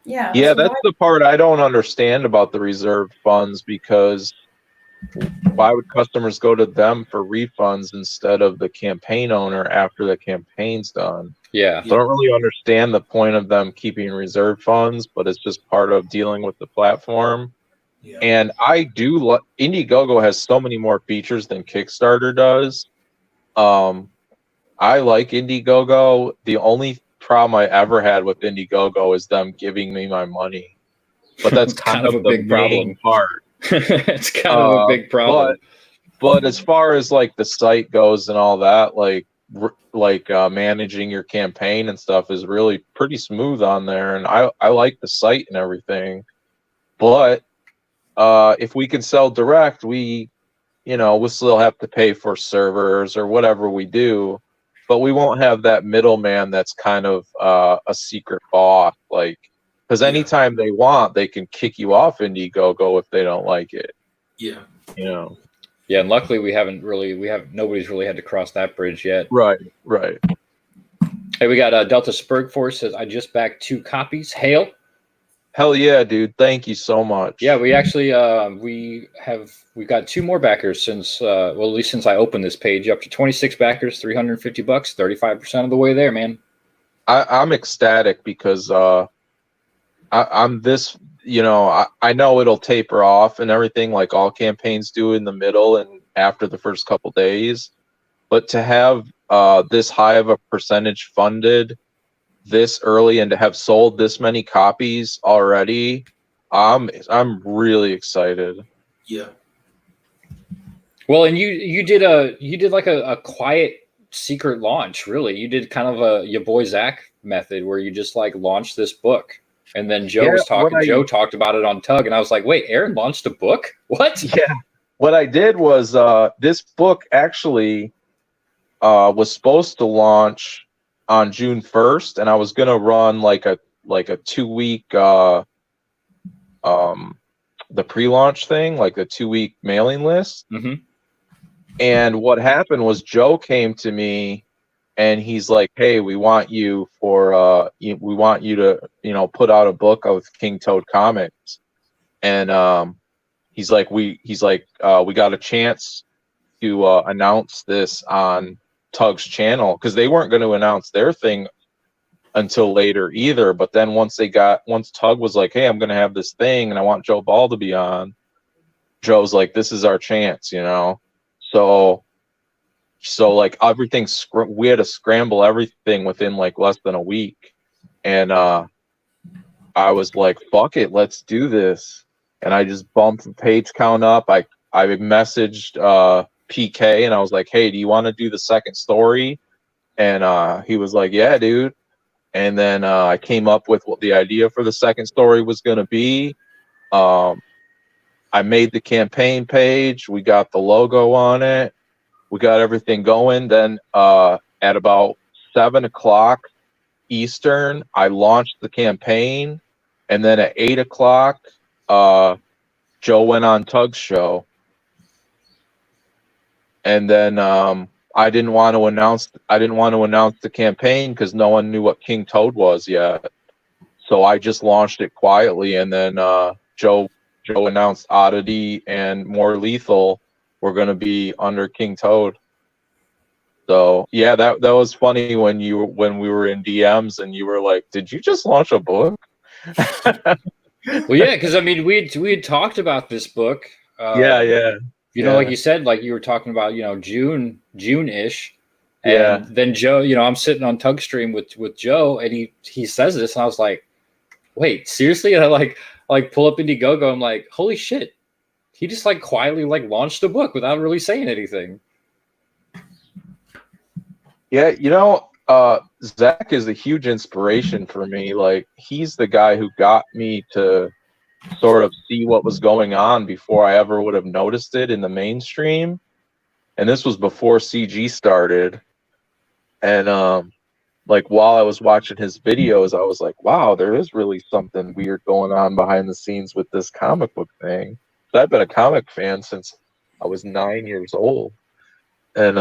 Yeah, that's the part I don't understand about the reserved funds because why would customers go to them for refunds instead of the campaign owner after the campaign's done? Yeah, I don't really understand the point of them keeping reserved funds, but it's just part of dealing with the platform. Yeah. And I do Indiegogo has so many more features than Kickstarter does. I like Indiegogo. The only problem I ever had with Indiegogo is them giving me my money, but that's kind of a big problem. Part. It's kind of a big problem. But as far as like the site goes and all that, like managing your campaign and stuff is really pretty smooth on there, and I like the site and everything. But if we can sell direct, we'll still have to pay for servers or whatever we do, but we won't have that middleman that's kind of a secret boss, like, because anytime they want, they can kick you off Indiegogo if they don't like it. Yeah. Yeah, and luckily nobody's really had to cross that bridge yet. Right. Hey, we got Delta Spurg Force says I just backed 2 copies. Hail. Hell yeah, dude! Thank you so much. Yeah, we actually we've got 2 more backers since at least since I opened this page. Up to 26 backers, $350, 35% of the way there, man. I'm ecstatic because I'm this. I know it'll taper off and everything like all campaigns do in the middle and after the first couple days, but to have this high of a percentage funded this early and to have sold this many copies already, I'm really excited. Yeah. Well, and you did like a quiet secret launch, really. You did kind of your boy Zach method where you just like launched this book, and then Joe talked about it on Tug, and I was like, wait, Aaron launched a book? What? Yeah. What I did was this book actually was supposed to launch on June 1st, and I was gonna run like a 2-week the pre-launch thing, like a 2-week mailing list. Mm-hmm. And what happened was Joe came to me and he's like, hey, we want you to put out a book of King Toad Comics. And he's like, we got a chance to announce this on Tug's channel, because they weren't going to announce their thing until later either. But then once Tug was like, hey, I'm going to have this thing and I want Joe Ball to be on, Joe's like, this is our chance, you know? So like everything, we had to scramble everything within like less than a week. And I was like, fuck it, let's do this. And I just bumped the page count up. I messaged PK and I was like, hey, do you want to do the second story? And he was like, yeah, dude. And then I came up with what the idea for the second story was going to be. I made the campaign page. We got the logo on it. We got everything going. Then at about 7 o'clock Eastern, I launched the campaign. And then at 8 o'clock, Joe went on Tug's show. And then I didn't want to announce the campaign because no one knew what King Toad was yet. So I just launched it quietly, and then Joe announced Oddity and More Lethal were going to be under King Toad. So yeah, that was funny when we were in DMs and you were like, "Did you just launch a book?" Well, yeah, because I mean, we had talked about this book. Yeah. You know, like you said, like you were talking about, you know, June-ish. And Yeah. then Joe, you know, I'm sitting on Tug Stream with Joe, and he says this, and I was like, wait, seriously? And I like pull up Indiegogo. I'm like, holy shit. He just like quietly like launched a book without really saying anything. Yeah, you know, Zach is a huge inspiration for me. Like, he's the guy who got me to sort of see what was going on before I ever would have noticed it in the mainstream. And this was before CG started. And like while I was watching his videos, I was like, wow, there is really something weird going on behind the scenes with this comic book thing. So I've been a comic fan since I was 9 years old. And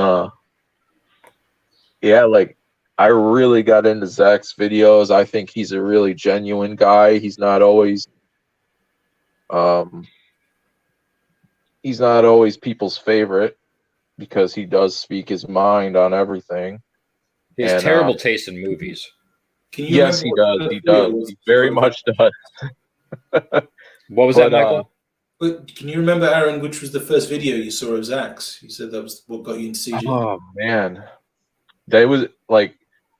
yeah, like I really got into Zach's videos. I think he's a really genuine guy. He's not always people's favorite because he does speak his mind on everything. He has terrible taste in movies. Yes, he does. He does. He very much does. What was that, Michael? But can you remember, Aaron, which was the first video you saw of Zach's? You said that was what got you into CG. Oh man, they was like,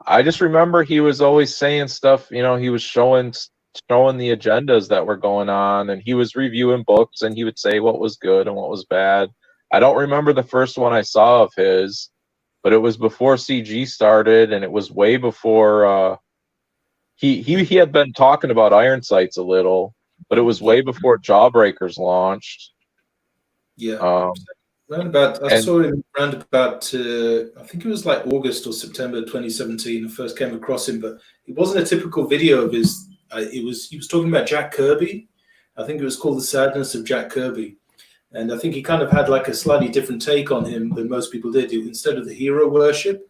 I just remember he was always saying stuff. You know, he was showing the agendas that were going on, and he was reviewing books, and he would say what was good and what was bad. I don't remember the first one I saw of his, but it was before CG started, and it was way before he had been talking about Iron Sights a little, but it was way before Jawbreakers launched. Yeah. I saw him around about I think it was like August or September 2017. I first came across him, but it wasn't a typical video of his. He was talking about Jack Kirby. I think it was called The Sadness of Jack Kirby. And I think he kind of had like a slightly different take on him than most people did. Instead of the hero worship,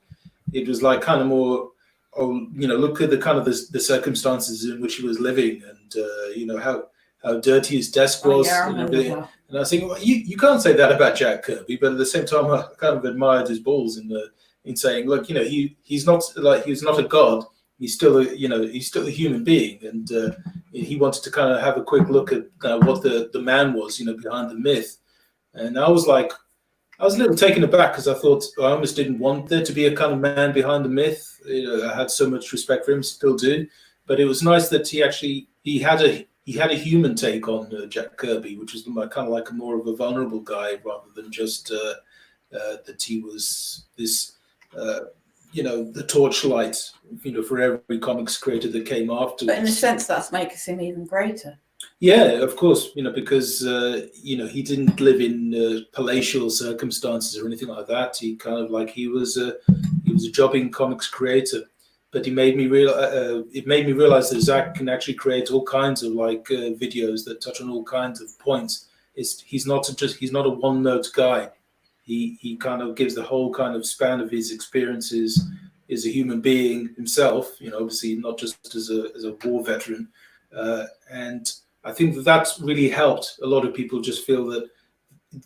it was like kind of more, look at the kind of the circumstances in which he was living, and how dirty his desk was and everything. And I was thinking, well, you can't say that about Jack Kirby, but at the same time, I kind of admired his balls in saying, look, he's not a god. He's still a human being, and he wanted to kind of have a quick look at what the man was, behind the myth. And I was a little taken aback because I thought I almost didn't want there to be a kind of man behind the myth. I had so much respect for him, still do, but it was nice that he had a human take on Jack Kirby, which was kind of like more of a vulnerable guy rather than just that he was this. The torchlight, for every comics creator that came afterwards. But in a sense, that makes him even greater. Yeah, of course, because, he didn't live in palatial circumstances or anything like that. He kind of he was a jobbing comics creator, but it made me realize that Zach can actually create all kinds of videos that touch on all kinds of points. He's not a one note guy. He kind of gives the whole kind of span of his experiences as a human being himself, obviously not just as a war veteran. And I think that that's really helped a lot of people just feel that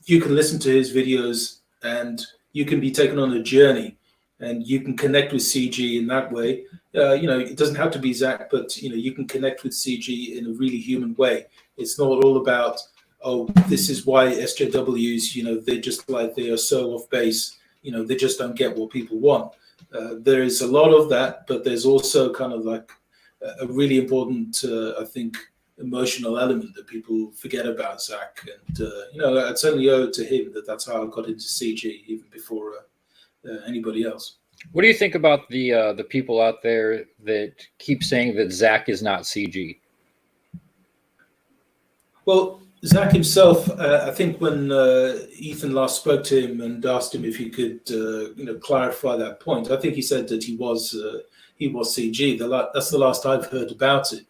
you can listen to his videos and you can be taken on a journey and you can connect with CG in that way. It doesn't have to be Zach, but you can connect with CG in a really human way. It's not all about, oh, this is why SJWs, they're just like, they are so off base, they just don't get what people want. There is a lot of that, but there's also kind of like a really important, I think, emotional element that people forget about Zach. And, I'd certainly owe it to him that's how I got into CG even before anybody else. What do you think about the people out there that keep saying that Zach is not CG? Well, Zach himself, I think when Ethan last spoke to him and asked him if he could, clarify that point, I think he said that he was CG. That's the last I've heard about it.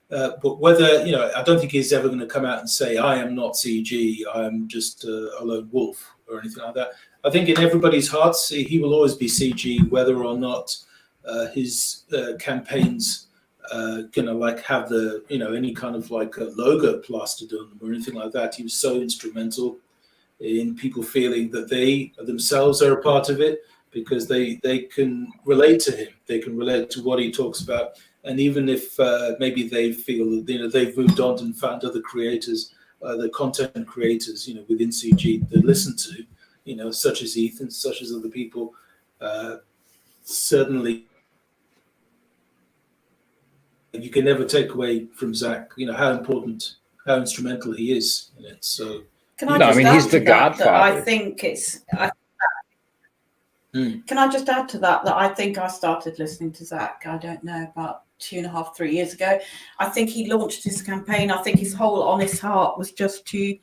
But whether, I don't think he's ever going to come out and say, I am not CG, I am just a lone wolf or anything like that. I think in everybody's hearts, he will always be CG, whether or not his campaigns gonna like have the any kind of like a logo plastered on them or anything like that. He was so instrumental in people feeling that they themselves are a part of it because they can relate to him. They can relate to what he talks about. And even if maybe they feel that they've moved on and found other creators, the content creators, within CG they listen to, such as Ethan, such as other people, certainly you can never take away from Zach, how important, how instrumental he is in it. So can I just add he's to the that, godfather. that I think it's. Can I just add to that I think I started listening to Zach, I don't know, about 2.5, 3 years ago. I think he launched his campaign. I think his whole honest heart was just to,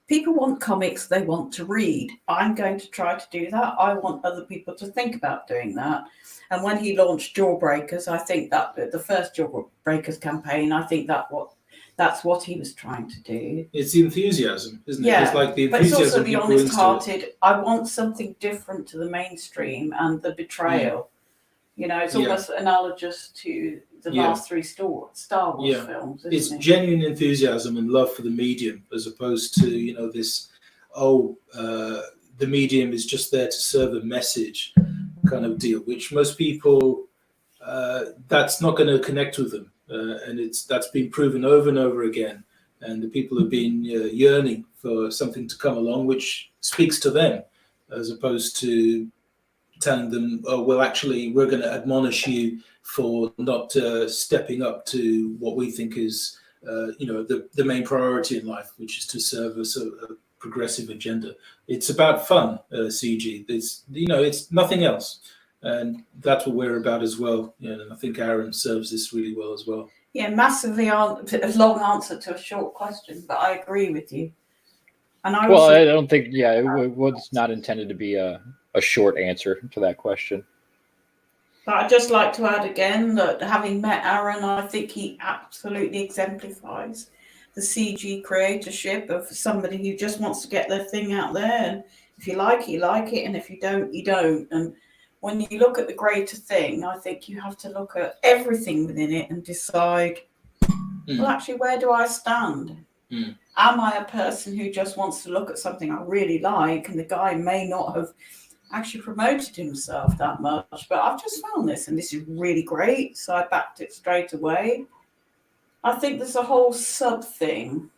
people want comics they want to read. I'm going to try to do that. I want other people to think about doing that. And when he launched Jawbreakers, I think that the first Jawbreakers campaign, I think that's what he was trying to do. It's the enthusiasm, isn't it? Yeah, it's like the but it's also enthusiasm the he brings to it. honest-hearted. I want something different to the mainstream and the betrayal. It's almost analogous to the last three Star Wars films. It's Isn't it? genuine enthusiasm and love for the medium, as opposed to this. The medium is just there to serve a message, kind of deal. Which most people, that's not going to connect with them, and that's been proven over and over again. And the people have been yearning for something to come along which speaks to them, as opposed to telling them, oh, well, actually, we're going to admonish you for not stepping up to what we think is, the main priority in life, which is to serve us a progressive agenda. It's about fun, CG. It's nothing else. And that's what we're about as well. And I think Aaron serves this really well as well. Yeah, massively a long answer to a short question, but I agree with you. And I don't think, it was not intended to be a short answer to that question. But I'd just like to add again that having met Aaron, I think he absolutely exemplifies the CG creatorship of somebody who just wants to get their thing out there. And if you like it, you like it. And if you don't, you don't. And when you look at the greater thing, I think you have to look at everything within it and decide, well, actually, where do I stand? Am I a person who just wants to look at something I really like, and the guy may not have actually promoted himself that much, but I've just found this and this is really great, so I backed it straight away. I think there's a whole sub thing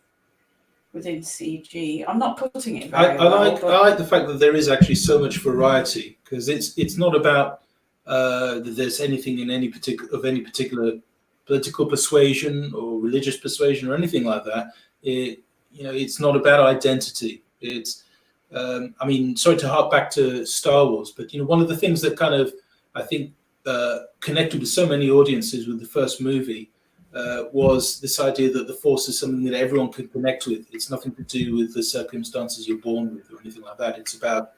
within CG. I'm not putting it very I like the fact that there is actually so much variety, because it's not about that there's anything in any particular political persuasion or religious persuasion or anything like that. It's not about identity. It's sorry to hark back to Star Wars, but one of the things that kind of, I think, connected with so many audiences with the first movie was this idea that the Force is something that everyone could connect with. It's nothing to do with the circumstances you're born with or anything like that. It's about,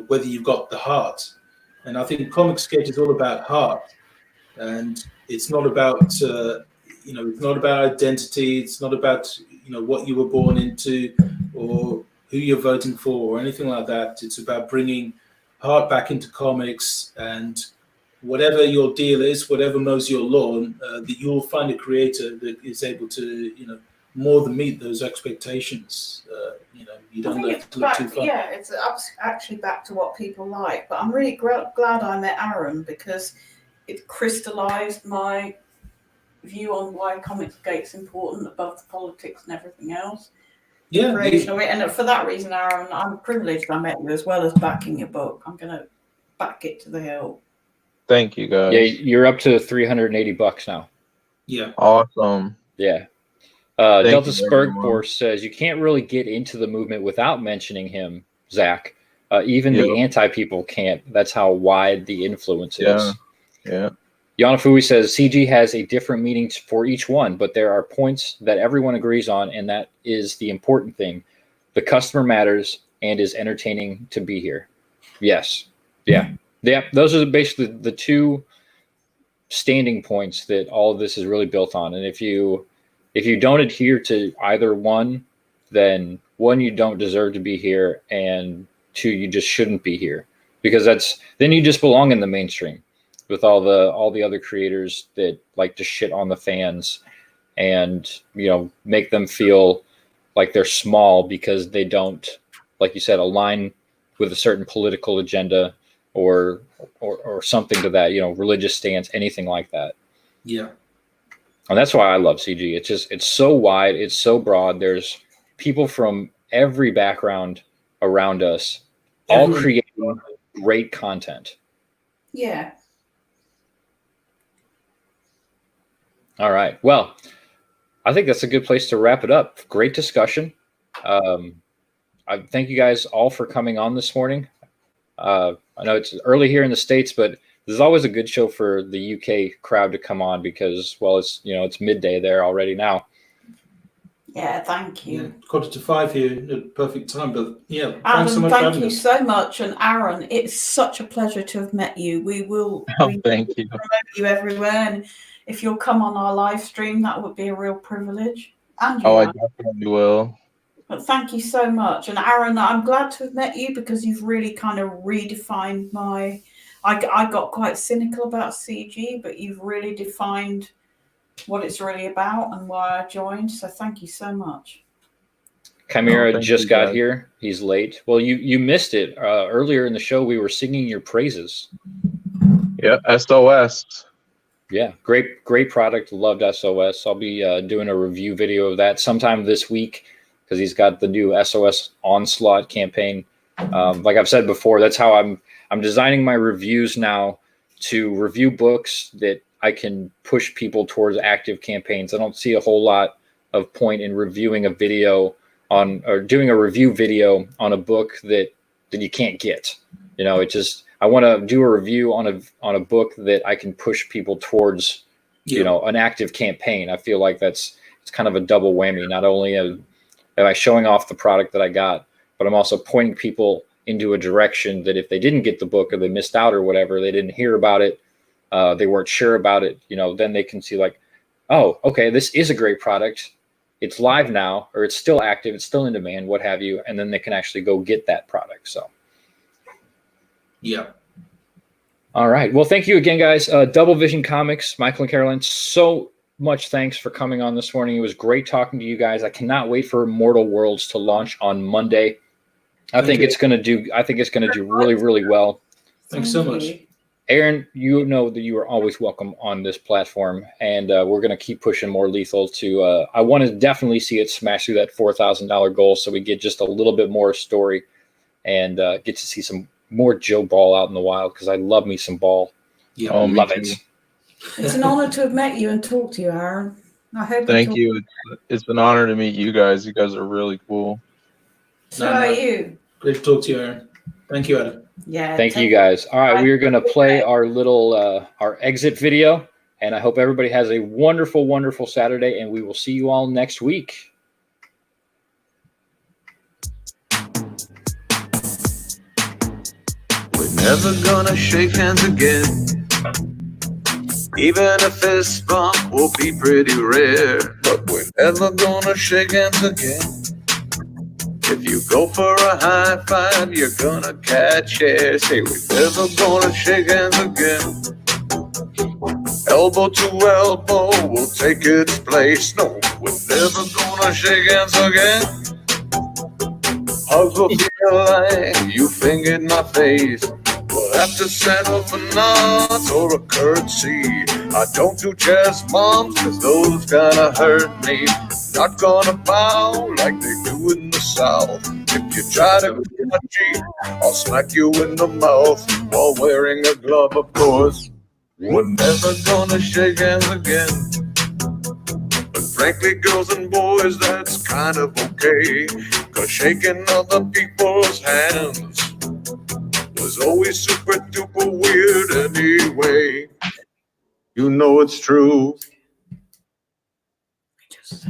whether you've got the heart. And I think Comicsgate is all about heart, and it's not about, it's not about identity. It's not about, what you were born into or who you're voting for or anything like that. It's about bringing heart back into comics, and whatever your deal is, whatever mows your lawn, that you'll find a creator that is able to, more than meet those expectations. You don't look too far. Yeah, it's actually back to what people like. But I'm really glad I met Aaron because it crystallized my view on why Comicsgate's important above the politics and everything else. Yeah. And for that reason, Aaron, I'm privileged I met you as well as backing your book. I'm going to back it to the hill. Thank you, guys. Yeah, you're up to $380 now. Yeah. Awesome. Yeah. Delta Spurgforce says you can't really get into the movement without mentioning him, Zach. Even the anti-people can't. That's how wide the influence is. Yeah. Yanafui says CG has a different meaning for each one, but there are points that everyone agrees on, and that is the important thing. The customer matters and is entertaining to be here. Yes. Yeah. Those are basically the two standing points that all of this is really built on. And if you don't adhere to either one, then one, you don't deserve to be here, and two, you just shouldn't be here, because then you just belong in the mainstream with all the other creators that like to shit on the fans and, make them feel like they're small because they don't, like you said, align with a certain political agenda or something to that, religious stance, anything like that. Yeah. And that's why I love CG. It's so wide, it's so broad. There's people from every background around us, all creating great content. Yeah. All right. Well, I think that's a good place to wrap it up. Great discussion. I thank you guys all for coming on this morning. I know it's early here in the States, but this is always a good show for the UK crowd to come on because, well, it's midday there already now. Yeah, thank you. Yeah, 4:45 here at perfect time. But yeah, Adam, thanks so much for thank having you us. so much. And Aaron, it's such a pleasure to have met you. We will Thank you. promote you everywhere. And if you'll come on our live stream, that would be a real privilege. And you, I Aaron. definitely will. But thank you so much. And Aaron, I'm glad to have met you because you've really kind of redefined I got quite cynical about CG, but you've really defined what it's really about and why I joined. So thank you so much. Chimera just got here. He's late. Well, you missed it. Earlier in the show, we were singing your praises. Yeah, SOS. Yeah, great product. Loved SOS. I'll be doing a review video of that sometime this week because he's got the new SOS Onslaught campaign. Like I've said before, that's how I'm designing my reviews now, to review books that I can push people towards active campaigns. I don't see a whole lot of point in reviewing a video or doing a review video on a book that you can't get. I want to do a review on a book that I can push people towards, an active campaign. I feel like it's kind of a double whammy. Not only am I showing off the product that I got, but I'm also pointing people into a direction that if they didn't get the book or they missed out or whatever, they didn't hear about it, they weren't sure about it, then they can see like, oh, okay, this is a great product. It's live now, or it's still active, it's still in demand, what have you, and then they can actually go get that product. So, yeah. All right. Well, thank you again, guys. Double Vision Comics, Michael and Caroline, so much thanks for coming on this morning. It was great talking to you guys. I cannot wait for Immortal Worlds to launch on Monday. I think it's going to do really, really well. Thanks so much. Aaron, you know that you are always welcome on this platform, and we're going to keep pushing more Lethal to I want to definitely see it smash through that $4,000 goal so we get just a little bit more story and get to see some more Joe Ball out in the wild, because I love me some Ball. Yeah, I love it. It's an honor to have met you and talk to you, Aaron. I hope. Thank you. It's an honor to meet you guys. You guys are really cool. So are you. Great to talk to you, Aaron. Thank you, Adam. Yeah. Thank you, guys. All right, we're going to play our little our exit video, and I hope everybody has a wonderful, wonderful Saturday, and we will see you all next week. We're never gonna shake hands again. Even a fist bump will be pretty rare. But we're never gonna shake hands again. If you go for a high five, you're gonna catch air. Say we're never gonna shake hands again. elbow to elbow will take its place. No, we're never gonna shake hands again. Hugs will feel like you fingered my face. We'll have to settle for nods or a curtsy. I don't do chest bumps, cause those kinda hurt me. Not gonna bow like they do in the South. If you try to get my cheek, I'll smack you in the mouth while wearing a glove, of course. We're never gonna shake hands again. But frankly, girls and boys, that's kind of okay. Cause shaking other people's hands was always super duper weird anyway. You know it's true. Just